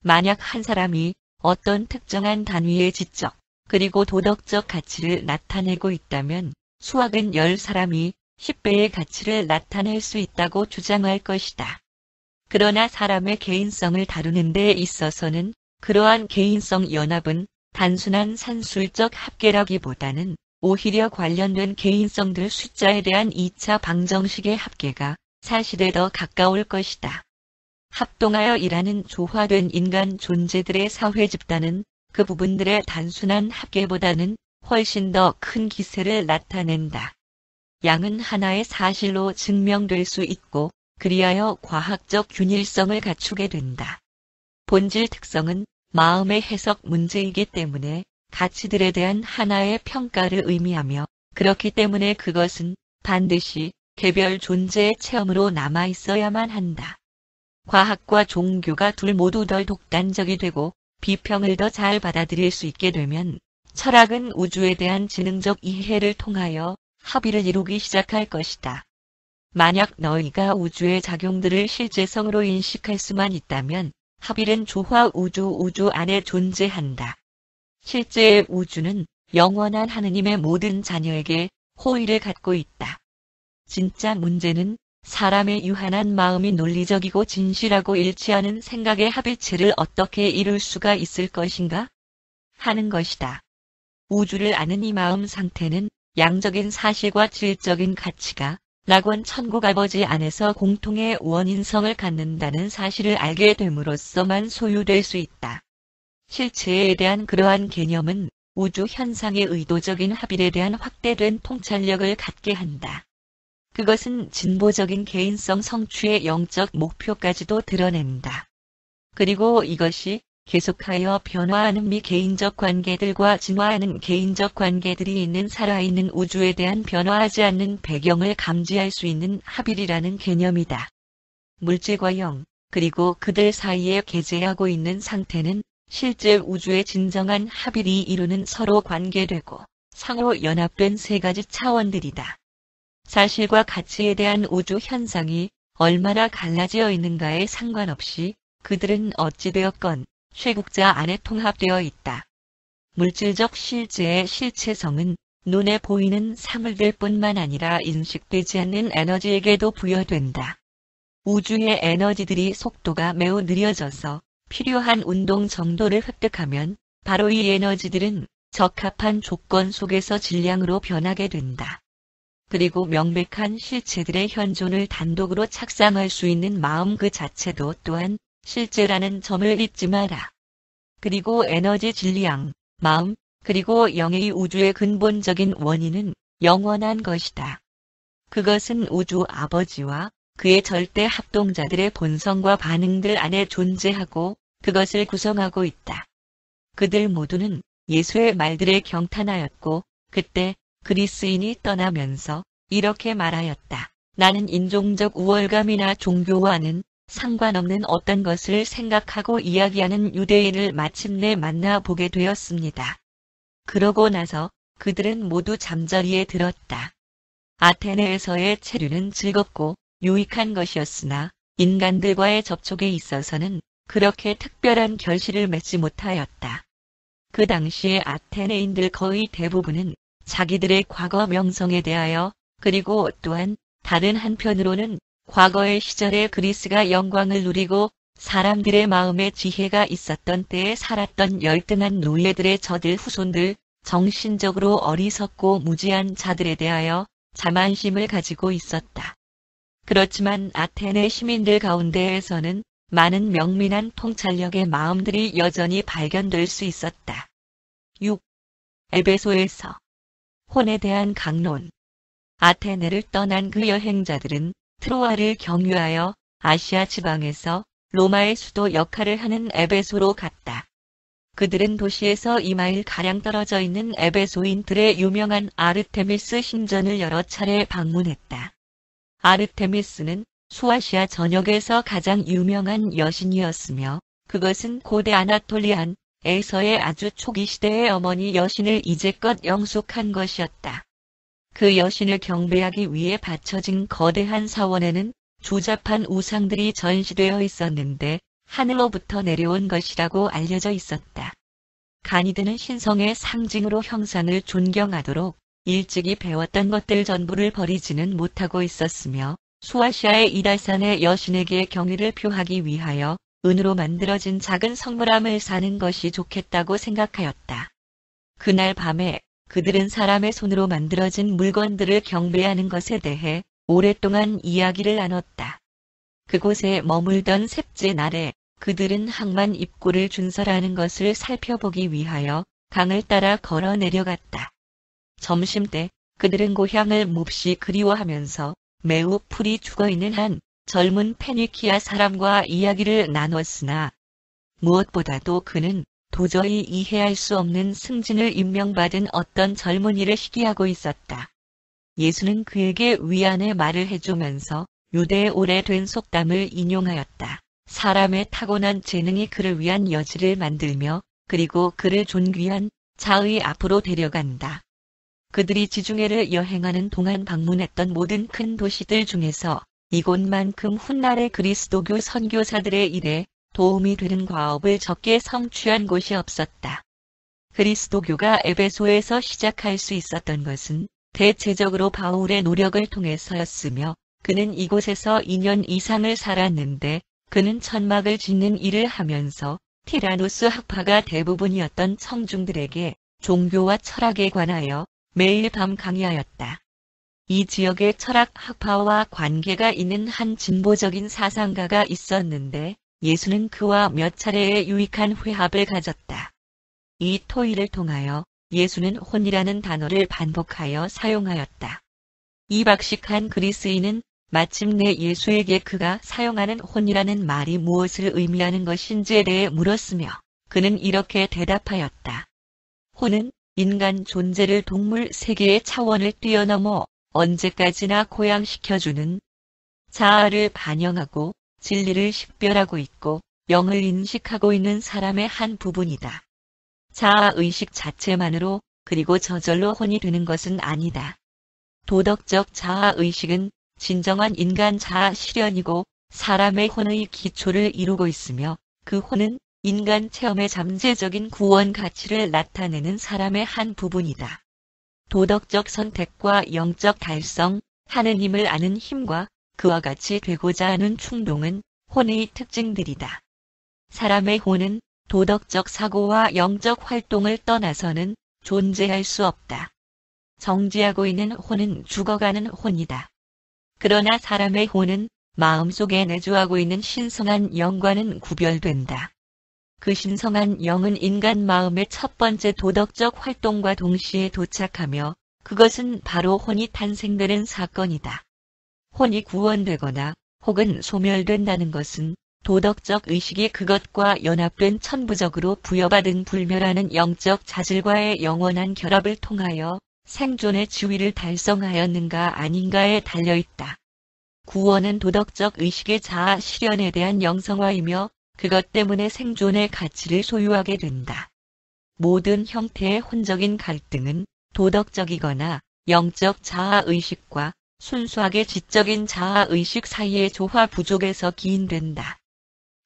만약 한 사람이 어떤 특정한 단위의 지적 그리고 도덕적 가치를 나타내고 있다면 수학은 10사람이 10배의 가치를 나타낼 수 있다고 주장할 것이다. 그러나 사람의 개인성을 다루는 데 있어서는 그러한 개인성 연합은 단순한 산술적 합계라기보다는 오히려 관련된 개인성들 숫자에 대한 2차 방정식의 합계가 사실에 더 가까울 것이다. 합동하여 일하는 조화된 인간 존재들의 사회 집단은 그 부분들의 단순한 합계보다는 훨씬 더 큰 기세를 나타낸다. 양은 하나의 사실로 증명될 수 있고 그리하여 과학적 균일성을 갖추게 된다. 본질 특성은 마음의 해석 문제이기 때문에 가치들에 대한 하나의 평가를 의미하며 그렇기 때문에 그것은 반드시 개별 존재의 체험으로 남아 있어야만 한다. 과학과 종교가 둘 모두 덜 독단적이 되고 비평을 더 잘 받아들일 수 있게 되면 철학은 우주에 대한 지능적 이해를 통하여 합의를 이루기 시작할 것이다. 만약 너희가 우주의 작용들을 실제성으로 인식할 수만 있다면 하빌은 조화 우주 안에 존재한다. 실제의 우주는 영원한 하느님의 모든 자녀에게 호의를 갖고 있다. 진짜 문제는 사람의 유한한 마음이 논리적이고 진실하고 일치하는 생각의 합일체를 어떻게 이룰 수가 있을 것인가? 하는 것이다. 우주를 아는 이 마음 상태는 양적인 사실과 질적인 가치가 낙원 천국 아버지 안에서 공통의 원인성을 갖는다는 사실을 알게 됨으로써만 소유될 수 있다. 실체에 대한 그러한 개념은 우주 현상의 의도적인 합일에 대한 확대된 통찰력을 갖게 한다. 그것은 진보적인 개인성 성취의 영적 목표까지도 드러낸다. 그리고 이것이 계속하여 변화하는 미개인적 관계들과 진화하는 개인적 관계들이 있는 살아있는 우주에 대한 변화하지 않는 배경을 감지할 수 있는 합일이라는 개념이다. 물질과 영, 그리고 그들 사이에 개재하고 있는 상태는 실제 우주의 진정한 합일이 이루는 서로 관계되고 상호 연합된 세 가지 차원들이다. 사실과 가치에 대한 우주 현상이 얼마나 갈라지어 있는가에 상관없이 그들은 어찌되었건 쇠국자 안에 통합되어 있다. 물질적 실제의 실체성은 눈에 보이는 사물들 뿐만 아니라 인식되지 않는 에너지에게도 부여된다. 우주의 에너지들이 속도가 매우 느려져서 필요한 운동 정도를 획득하면 바로 이 에너지들은 적합한 조건 속에서 질량으로 변하게 된다. 그리고 명백한 실체들의 현존을 단독으로 착상할 수 있는 마음 그 자체도 또한 실제라는 점을 잊지 마라. 그리고 에너지 질량, 마음, 그리고 영의 우주의 근본적인 원인은 영원한 것이다. 그것은 우주 아버지와 그의 절대 합동자들의 본성과 반응들 안에 존재하고 그것을 구성하고 있다. 그들 모두는 예수의 말들에 경탄하였고 그때 그리스인이 떠나면서 이렇게 말하였다. 나는 인종적 우월감이나 종교와는 상관없는 어떤 것을 생각하고 이야기하는 유대인을 마침내 만나보게 되었습니다. 그러고 나서 그들은 모두 잠자리에 들었다. 아테네에서의 체류는 즐겁고 유익한 것이었으나 인간들과의 접촉에 있어서는 그렇게 특별한 결실을 맺지 못하였다. 그 당시의 아테네인들 거의 대부분은 자기들의 과거 명성에 대하여 그리고 또한 다른 한편으로는 과거의 시절에 그리스가 영광을 누리고 사람들의 마음에 지혜가 있었던 때에 살았던 열등한 노예들의 저들 후손들, 정신적으로 어리석고 무지한 자들에 대하여 자만심을 가지고 있었다. 그렇지만 아테네 시민들 가운데에서는 많은 명민한 통찰력의 마음들이 여전히 발견될 수 있었다. 6. 에베소에서 혼에 대한 강론. 아테네를 떠난 그 여행자들은 트로아를 경유하여 아시아 지방에서 로마의 수도 역할을 하는 에베소로 갔다. 그들은 도시에서 2마일가량 떨어져 있는 에베소인들의 유명한 아르테미스 신전을 여러 차례 방문했다. 아르테미스는 수아시아 전역에서 가장 유명한 여신이었으며 그것은 고대 아나톨리안에서의 아주 초기 시대의 어머니 여신을 이제껏 영속한 것이었다. 그 여신을 경배하기 위해 바쳐진 거대한 사원에는 조잡한 우상들이 전시되어 있었는데 하늘로부터 내려온 것이라고 알려져 있었다. 가니드는 신성의 상징으로 형상을 존경하도록 일찍이 배웠던 것들 전부를 버리지는 못하고 있었으며 수아시아의 이달산의 여신에게 경의를 표하기 위하여 은으로 만들어진 작은 성물함을 사는 것이 좋겠다고 생각하였다. 그날 밤에 그들은 사람의 손으로 만들어진 물건들을 경배하는 것에 대해 오랫동안 이야기를 나눴다. 그곳에 머물던 셋째 날에 그들은 항만 입구를 준설하는 것을 살펴보기 위하여 강을 따라 걸어 내려갔다. 점심때 그들은 고향을 몹시 그리워하면서 매우 풀이 죽어있는 한 젊은 페니키아 사람과 이야기를 나눴으나 무엇보다도 그는 도저히 이해할 수 없는 승진을 임명받은 어떤 젊은이를 시기하고 있었다. 예수는 그에게 위안의 말을 해주면서 유대의 오래된 속담을 인용하였다. 사람의 타고난 재능이 그를 위한 여지를 만들며 그리고 그를 존귀한 자의 앞으로 데려간다. 그들이 지중해를 여행하는 동안 방문했던 모든 큰 도시들 중에서 이곳만큼 훗날의 그리스도교 선교사들의 일에 도움이 되는 과업을 적게 성취한 곳이 없었다. 그리스도교가 에베소에서 시작할 수 있었던 것은 대체적으로 바울의 노력을 통해서였으며 그는 이곳에서 2년 이상을 살았는데 그는 천막을 짓는 일을 하면서 티라누스 학파가 대부분이었던 청중들에게 종교와 철학에 관하여 매일 밤 강의하였다. 이 지역에 철학 학파와 관계가 있는 한 진보적인 사상가가 있었는데 예수는 그와 몇 차례의 유익한 회합을 가졌다. 이 토의를 통하여 예수는 혼이라는 단어를 반복하여 사용하였다. 이 박식한 그리스인은 마침내 예수에게 그가 사용하는 혼이라는 말이 무엇을 의미하는 것인지에 대해 물었으며 그는 이렇게 대답하였다. 혼은 인간 존재를 동물 세계의 차원을 뛰어넘어 언제까지나 고양시켜주는 자아를 반영하고 진리를 식별하고 있고 영을 인식하고 있는 사람의 한 부분이다. 자아의식 자체만으로 그리고 저절로 혼이 되는 것은 아니다. 도덕적 자아의식은 진정한 인간 자아 실현이고 사람의 혼의 기초를 이루고 있으며 그 혼은 인간 체험의 잠재적인 구원 가치를 나타내는 사람의 한 부분이다. 도덕적 선택과 영적 달성, 하느님을 아는 힘과 그와 같이 되고자 하는 충동은 혼의 특징들이다. 사람의 혼은 도덕적 사고와 영적 활동을 떠나서는 존재할 수 없다. 정지하고 있는 혼은 죽어가는 혼이다. 그러나 사람의 혼은 마음속에 내주하고 있는 신성한 영과는 구별된다. 그 신성한 영은 인간 마음의 첫 번째 도덕적 활동과 동시에 도착하며 그것은 바로 혼이 탄생되는 사건이다. 혼이 구원되거나 혹은 소멸된다는 것은 도덕적 의식이 그것과 연합된 천부적으로 부여받은 불멸하는 영적 자질과의 영원한 결합을 통하여 생존의 지위를 달성하였는가 아닌가에 달려있다. 구원은 도덕적 의식의 자아 실현에 대한 영성화이며 그것 때문에 생존의 가치를 소유하게 된다. 모든 형태의 혼적인 갈등은 도덕적이거나 영적 자아의식과 순수하게 지적인 자아의식 사이의 조화 부족에서 기인된다.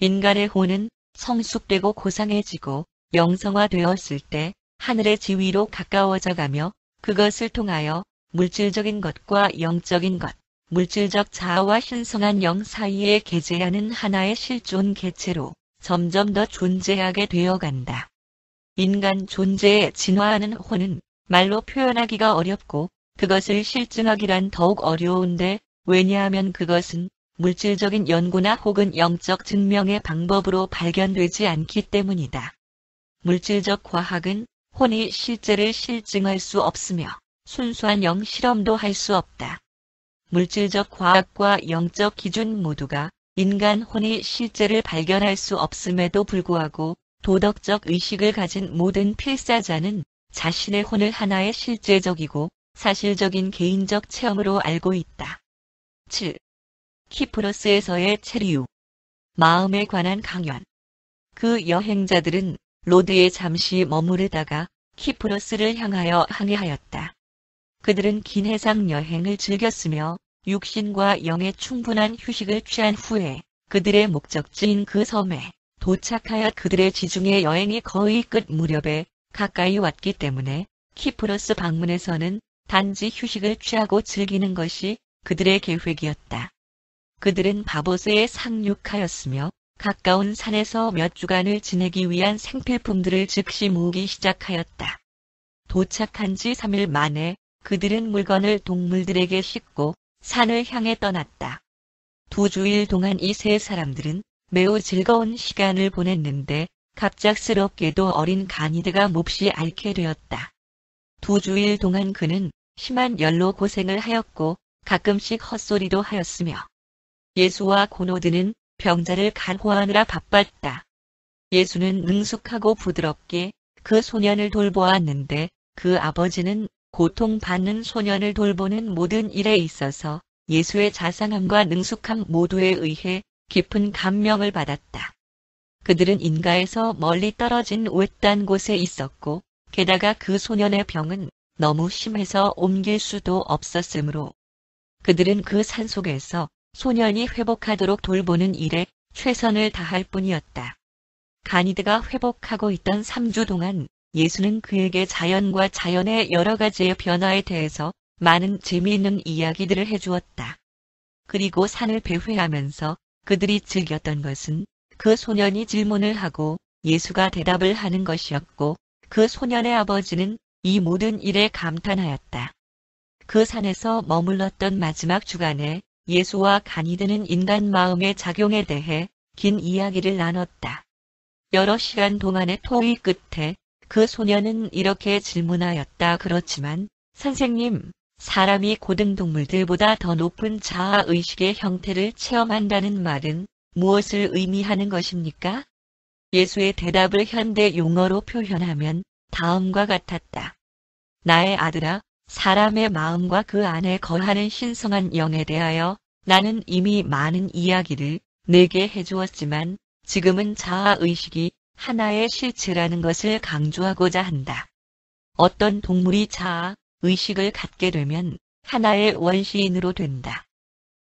인간의 혼은 성숙되고 고상해지고 영성화되었을 때 하늘의 지위로 가까워져 가며 그것을 통하여 물질적인 것과 영적인 것, 물질적 자아와 신성한 영 사이에 개재하는 하나의 실존 개체로 점점 더 존재하게 되어간다. 인간 존재에 진화하는 혼은 말로 표현하기가 어렵고 그것을 실증하기란 더욱 어려운데 왜냐하면 그것은 물질적인 연구나 혹은 영적 증명의 방법으로 발견되지 않기 때문이다. 물질적 과학은 혼이 실제를 실증할 수 없으며 순수한 영 실험도 할 수 없다. 물질적 과학과 영적 기준 모두가 인간 혼이 실제를 발견할 수 없음에도 불구하고 도덕적 의식을 가진 모든 필사자는 자신의 혼을 하나의 실제적이고 사실적인 개인적 체험으로 알고 있다. 7. 키프로스에서의 체리우. 마음에 관한 강연. 그 여행자들은 로드에 잠시 머무르다가 키프로스를 향하여 항해하였다. 그들은 긴 해상 여행을 즐겼으며 육신과 영의 충분한 휴식을 취한 후에 그들의 목적지인 그 섬에 도착하여 그들의 지중해 여행이 거의 끝 무렵에 가까이 왔기 때문에 키프로스 방문에서는 단지 휴식을 취하고 즐기는 것이 그들의 계획이었다. 그들은 바보스에 상륙하였으며 가까운 산에서 몇 주간을 지내기 위한 생필품들을 즉시 모으기 시작하였다. 도착한 지 3일 만에 그들은 물건을 동물들에게 싣고 산을 향해 떠났다. 2주일 동안 이 세 사람들은 매우 즐거운 시간을 보냈는데 갑작스럽게도 어린 가니드가 몹시 앓게 되었다. 2주일 동안 그는 심한 열로 고생을 하였고 가끔씩 헛소리도 하였으며 예수와 고노드는 병자를 간호하느라 바빴다. 예수는 능숙하고 부드럽게 그 소년을 돌보았는데 그 아버지는 고통받는 소년을 돌보는 모든 일에 있어서 예수의 자상함과 능숙함 모두에 의해 깊은 감명을 받았다. 그들은 인가에서 멀리 떨어진 외딴 곳에 있었고 게다가 그 소년의 병은 너무 심해서 옮길 수도 없었으므로 그들은 그 산속에서 소년이 회복하도록 돌보는 일에 최선을 다할 뿐이었다. 가니드가 회복하고 있던 3주 동안 예수는 그에게 자연과 자연의 여러 가지의 변화에 대해서 많은 재미있는 이야기들을 해주었다. 그리고 산을 배회하면서 그들이 즐겼던 것은 그 소년이 질문을 하고 예수가 대답을 하는 것이었고, 그 소년의 아버지는 이 모든 일에 감탄하였다. 그 산에서 머물렀던 마지막 주간에 예수와 가니드는 인간 마음의 작용에 대해 긴 이야기를 나눴다. 여러 시간 동안의 토의 끝에 그 소년은 이렇게 질문하였다. 그렇지만 선생님, 사람이 고등동물들보다 더 높은 자아의식의 형태를 체험한다는 말은 무엇을 의미하는 것입니까? 예수의 대답을 현대 용어로 표현하면 다음과 같았다. 나의 아들아, 사람의 마음과 그 안에 거하는 신성한 영에 대하여 나는 이미 많은 이야기를 내게 해주었지만 지금은 자아의식이 하나의 실체라는 것을 강조하고자 한다. 어떤 동물이 자아의식을 갖게 되면 하나의 원시인으로 된다.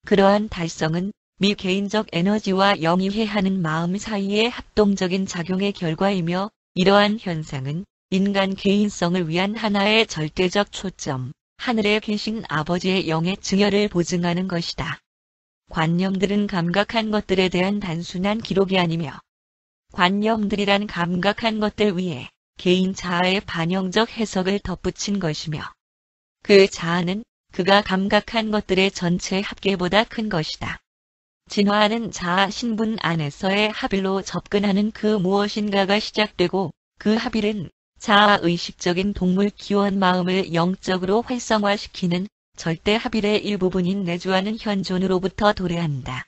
그러한 달성은 미개인적 에너지와 영위해하는 마음 사이의 합동적인 작용의 결과이며, 이러한 현상은 인간 개인성을 위한 하나의 절대적 초점, 하늘에 계신 아버지의 영의 증여를 보증하는 것이다. 관념들은 감각한 것들에 대한 단순한 기록이 아니며, 관념들이란 감각한 것들 위에 개인 자아의 반영적 해석을 덧붙인 것이며, 그 자아는 그가 감각한 것들의 전체 합계보다 큰 것이다. 진화하는 자아 신분 안에서의 합일로 접근하는 그 무엇인가가 시작되고, 그 합일은 자아의식적인 동물 기원 마음을 영적으로 활성화시키는 절대 합일의 일부분인 내주하는 현존으로부터 도래한다.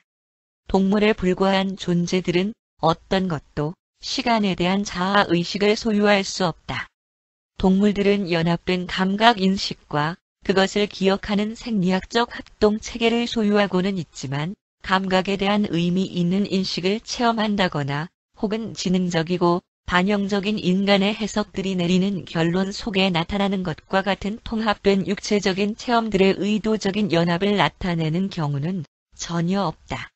동물에 불과한 존재들은 어떤 것도 시간에 대한 자아의식을 소유할 수 없다. 동물들은 연합된 감각인식과 그것을 기억하는 생리학적 합동체계를 소유하고는 있지만, 감각에 대한 의미 있는 인식을 체험한다거나 혹은 지능적이고 반영적인 인간의 해석들이 내리는 결론 속에 나타나는 것과 같은 통합된 육체적인 체험들의 의도적인 연합을 나타내는 경우는 전혀 없다.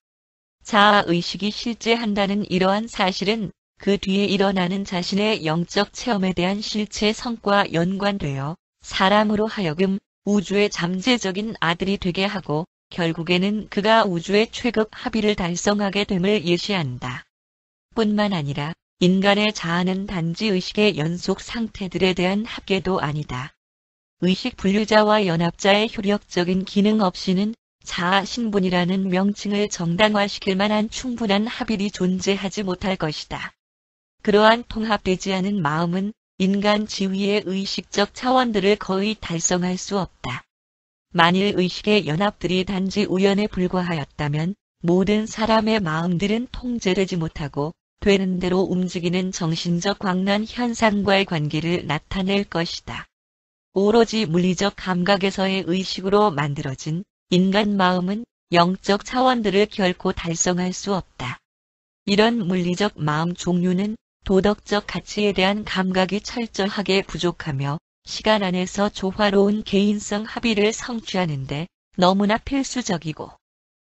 자아의식이 실제한다는 이러한 사실은 그 뒤에 일어나는 자신의 영적 체험에 대한 실체 성과 연관되어 사람으로 하여금 우주의 잠재적인 아들이 되게 하고, 결국에는 그가 우주의 최극 합의를 달성하게 됨을 예시한다. 뿐만 아니라 인간의 자아는 단지 의식의 연속 상태들에 대한 합계도 아니다. 의식 분류자와 연합자의 효력적인 기능 없이는 자아 신분이라는 명칭을 정당화시킬 만한 충분한 합일이 존재하지 못할 것이다. 그러한 통합되지 않은 마음은 인간 지위의 의식적 차원들을 거의 달성할 수 없다. 만일 의식의 연합들이 단지 우연에 불과하였다면 모든 사람의 마음들은 통제되지 못하고 되는 대로 움직이는 정신적 광란 현상과의 관계를 나타낼 것이다. 오로지 물리적 감각에서의 의식으로 만들어진 인간 마음은 영적 차원들을 결코 달성할 수 없다. 이런 물리적 마음 종류는 도덕적 가치에 대한 감각이 철저하게 부족하며 시간 안에서 조화로운 개인성 합의를 성취하는데 너무나 필수적이고,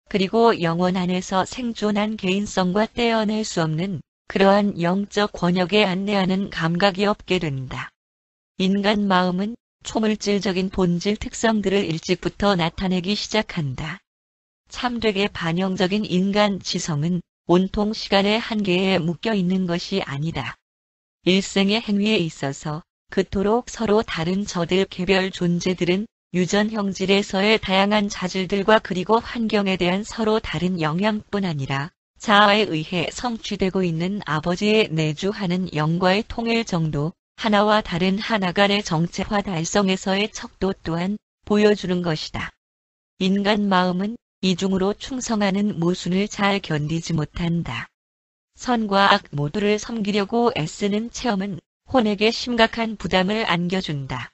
그리고 영혼 안에서 생존한 개인성과 떼어낼 수 없는 그러한 영적 권역에 안내하는 감각이 없게 된다. 인간 마음은 초물질적인 본질 특성들을 일찍부터 나타내기 시작한다. 참되게 반영적인 인간 지성은 온통 시간의 한계에 묶여 있는 것이 아니다. 일생의 행위에 있어서 그토록 서로 다른 저들 개별 존재들은 유전 형질에서의 다양한 자질들과 그리고 환경에 대한 서로 다른 영향뿐 아니라 자아에 의해 성취되고 있는 아버지의 내주하는 영과의 통일 정도, 하나와 다른 하나 간의 정체화 달성에서의 척도 또한 보여주는 것이다. 인간 마음은 이중으로 충성하는 모순을 잘 견디지 못한다. 선과 악 모두를 섬기려고 애쓰는 체험은 혼에게 심각한 부담을 안겨준다.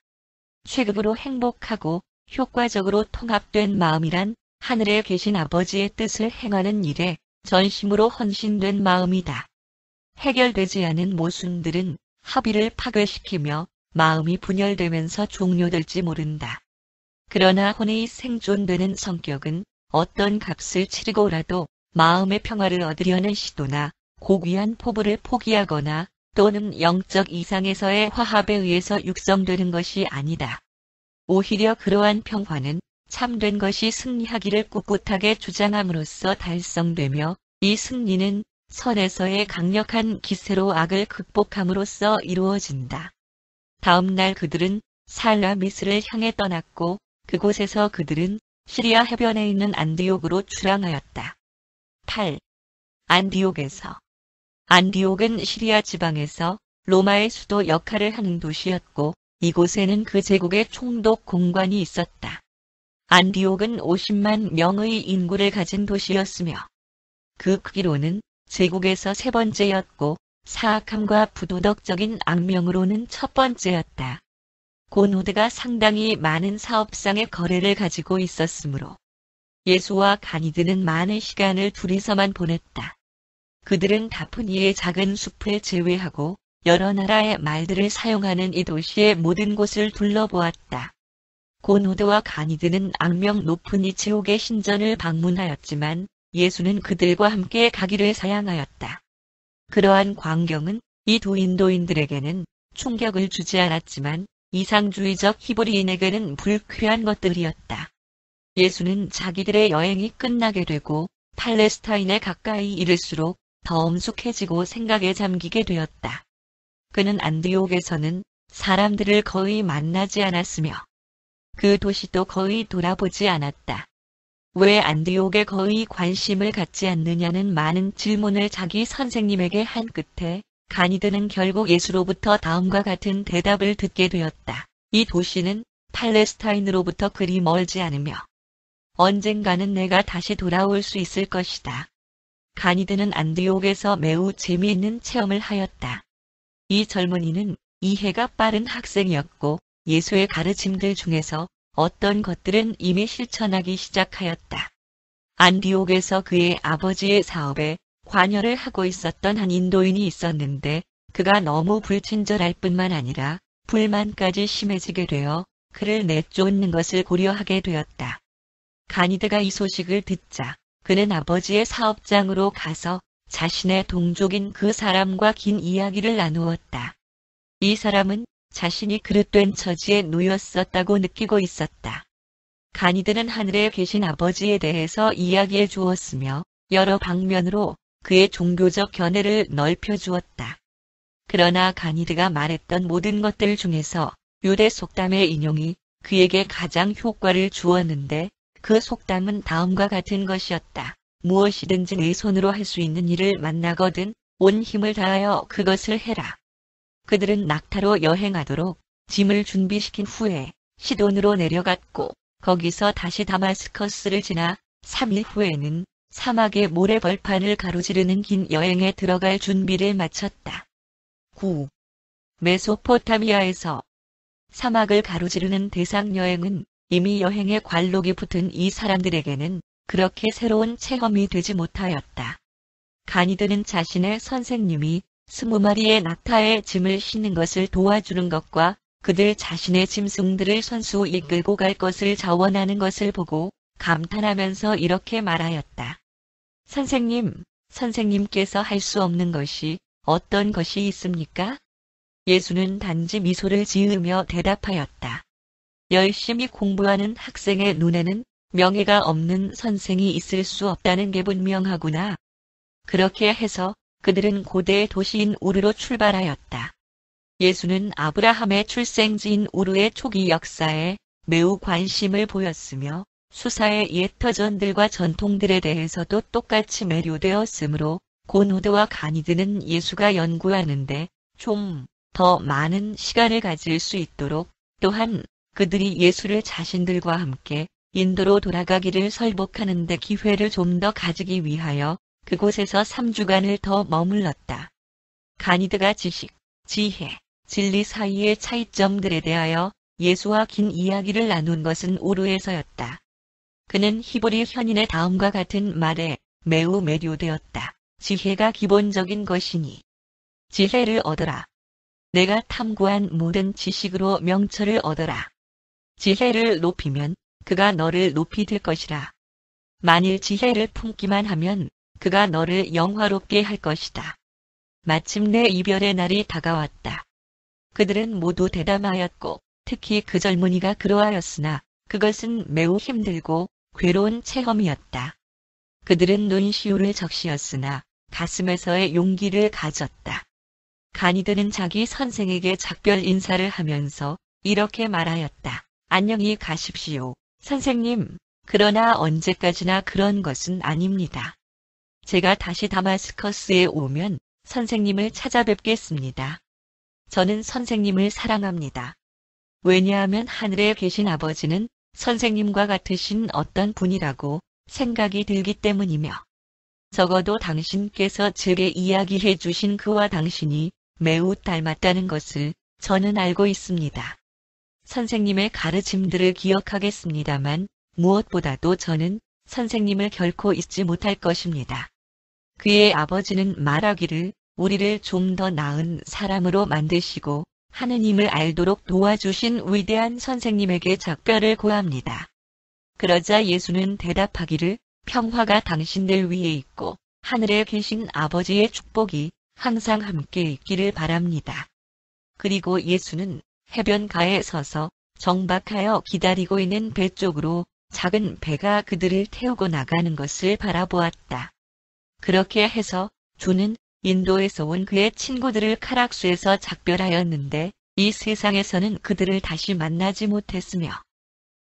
최극으로 행복하고 효과적으로 통합된 마음이란 하늘에 계신 아버지의 뜻을 행하는 일에 전심으로 헌신된 마음이다. 해결되지 않은 모순들은 합의를 파괴시키며 마음이 분열되면서 종료될지 모른다. 그러나 혼이 생존되는 성격은 어떤 값을 치르고라도 마음의 평화를 얻으려는 시도나 고귀한 포부를 포기하거나 또는 영적 이상에서의 화합에 의해서 육성되는 것이 아니다. 오히려 그러한 평화는 참된 것이 승리하기를 꿋꿋하게 주장함으로써 달성되며 이 승리는 선에서의 강력한 기세로 악을 극복함으로써 이루어진다. 다음 날 그들은 살라미스를 향해 떠났고 그곳에서 그들은 시리아 해변에 있는 안디옥으로 출항하였다. 8. 안디옥에서 안디옥은 시리아 지방에서 로마의 수도 역할을 하는 도시였고 이곳에는 그 제국의 총독 공관이 있었다. 안디옥은 50만 명의 인구를 가진 도시였으며 그 크기로는 제국에서 세 번째였고 사악함과 부도덕적인 악명으로는 첫 번째였다. 고노드가 상당히 많은 사업상의 거래를 가지고 있었으므로 예수와 가니드는 많은 시간을 둘이서만 보냈다. 그들은 다프니의 작은 숲을 제외하고 여러 나라의 말들을 사용하는 이 도시의 모든 곳을 둘러보았다. 고노드와 가니드는 악명 높은 이 지옥의 신전을 방문하였지만 예수는 그들과 함께 가기를 사양하였다. 그러한 광경은 이 두 인도인들에게는 충격을 주지 않았지만 이상주의적 히브리인에게는 불쾌한 것들이었다. 예수는 자기들의 여행이 끝나게 되고 팔레스타인에 가까이 이를수록 더 엄숙해지고 생각에 잠기게 되었다. 그는 안디옥에서는 사람들을 거의 만나지 않았으며 그 도시도 거의 돌아보지 않았다. 왜 안디옥에 거의 관심을 갖지 않느냐는 많은 질문을 자기 선생님에게 한 끝에 가니드는 결국 예수로부터 다음과 같은 대답을 듣게 되었다. 이 도시는 팔레스타인으로부터 그리 멀지 않으며 언젠가는 내가 다시 돌아올 수 있을 것이다. 가니드는 안디옥에서 매우 재미있는 체험을 하였다. 이 젊은이는 이해가 빠른 학생이었고 예수의 가르침들 중에서 어떤 것들은 이미 실천하기 시작하였다. 안디옥에서 그의 아버지의 사업에 관여를 하고 있었던 한 인도인이 있었는데 그가 너무 불친절할 뿐만 아니라 불만까지 심해지게 되어 그를 내쫓는 것을 고려하게 되었다. 가니드가 이 소식을 듣자 그는 아버지의 사업장으로 가서 자신의 동족인 그 사람과 긴 이야기를 나누었다. 이 사람은 자신이 그릇된 처지에 놓였었다고 느끼고 있었다. 가니드는 하늘에 계신 아버지에 대해서 이야기해 주었으며 여러 방면으로 그의 종교적 견해를 넓혀 주었다. 그러나 가니드가 말했던 모든 것들 중에서 유대 속담의 인용이 그에게 가장 효과를 주었는데 그 속담은 다음과 같은 것이었다. 무엇이든지 내 손으로 할 수 있는 일을 만나거든 온 힘을 다하여 그것을 해라. 그들은 낙타로 여행하도록 짐을 준비시킨 후에 시돈으로 내려갔고 거기서 다시 다마스커스를 지나 3일 후에는 사막의 모래벌판을 가로지르는 긴 여행에 들어갈 준비를 마쳤다. 9. 메소포타미아에서 사막을 가로지르는 대상 여행은 이미 여행에 관록이 붙은 이 사람들에게는 그렇게 새로운 체험이 되지 못하였다. 가니드는 자신의 선생님이 20마리의 낙타의 짐을 싣는 것을 도와주는 것과 그들 자신의 짐승들을 선수 이끌고 갈 것을 자원하는 것을 보고 감탄하면서 이렇게 말하였다. 선생님께서 할 수 없는 것이 어떤 것이 있습니까? 예수는 단지 미소를 지으며 대답하였다. 열심히 공부하는 학생의 눈에는 명예가 없는 선생이 있을 수 없다는 게 분명하구나. 그렇게 해서 그들은 고대 도시인 우르로 출발하였다. 예수는 아브라함의 출생지인 우르의 초기 역사에 매우 관심을 보였으며 수사의 옛 터전들과 전통들에 대해서도 똑같이 매료되었으므로 고노드와 가니드는 예수가 연구하는데 좀 더 많은 시간을 가질 수 있도록 또한 그들이 예수를 자신들과 함께 인도로 돌아가기를 설복하는 데 기회를 좀 더 가지기 위하여 그곳에서 3주간을 더 머물렀다. 가니드가 지식, 지혜, 진리 사이의 차이점들에 대하여 예수와 긴 이야기를 나눈 것은 우르에서였다. 그는 히브리 현인의 다음과 같은 말에 매우 매료되었다. 지혜가 기본적인 것이니 지혜를 얻어라. 내가 탐구한 모든 지식으로 명철을 얻어라. 지혜를 높이면 그가 너를 높이 들 것이라. 만일 지혜를 품기만 하면 그가 너를 영화롭게 할 것이다. 마침내 이별의 날이 다가왔다. 그들은 모두 대담하였고 특히 그 젊은이가 그러하였으나 그것은 매우 힘들고 괴로운 체험이었다. 그들은 눈시울을 적시었으나 가슴에서의 용기를 가졌다. 가니드는 자기 선생에게 작별 인사를 하면서 이렇게 말하였다. 안녕히 가십시오, 선생님. 그러나 언제까지나 그런 것은 아닙니다. 제가 다시 다마스커스에 오면 선생님을 찾아뵙겠습니다. 저는 선생님을 사랑합니다. 왜냐하면 하늘에 계신 아버지는 선생님과 같으신 어떤 분이라고 생각이 들기 때문이며 적어도 당신께서 제게 이야기해 주신 그와 당신이 매우 닮았다는 것을 저는 알고 있습니다. 선생님의 가르침들을 기억하겠습니다만 무엇보다도 저는 선생님을 결코 잊지 못할 것입니다. 그의 아버지는 말하기를 우리를 좀 더 나은 사람으로 만드시고 하느님을 알도록 도와주신 위대한 선생님에게 작별을 고합니다. 그러자 예수는 대답하기를 평화가 당신들 위에 있고 하늘에 계신 아버지의 축복이 항상 함께 있기를 바랍니다. 그리고 예수는 해변가에 서서 정박하여 기다리고 있는 배 쪽으로 작은 배가 그들을 태우고 나가는 것을 바라보았다. 그렇게 해서 주는 인도에서 온 그의 친구들을 카락수에서 작별하였는데 이 세상에서는 그들을 다시 만나지 못했으며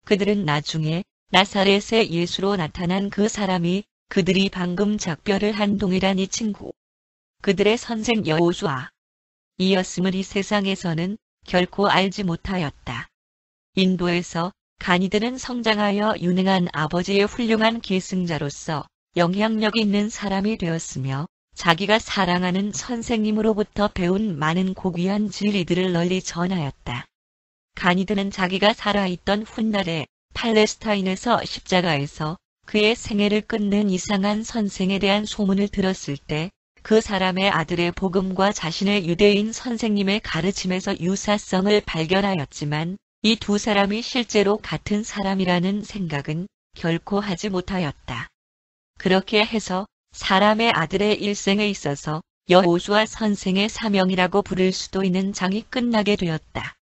그들은 나중에 나사렛의 예수로 나타난 그 사람이 그들이 방금 작별을 한 동일한 이 친구, 그들의 선생 여호수아 이었음을 이 세상에서는 결코 알지 못하였다. 인도에서 가니드는 성장하여 유능한 아버지의 훌륭한 계승자로서 영향력 있는 사람이 되었으며 자기가 사랑하는 선생님으로부터 배운 많은 고귀한 진리들을 널리 전하였다. 가니드는 자기가 살아있던 훗날에 팔레스타인에서 십자가에서 그의 생애를 끝낸 이상한 선생에 대한 소문을 들었을 때 그 사람의 아들의 복음과 자신의 유대인 선생님의 가르침에서 유사성을 발견하였지만 이 두 사람이 실제로 같은 사람이라는 생각은 결코 하지 못하였다. 그렇게 해서 사람의 아들의 일생에 있어서 여호수아 선생의 사명이라고 부를 수도 있는 장이 끝나게 되었다.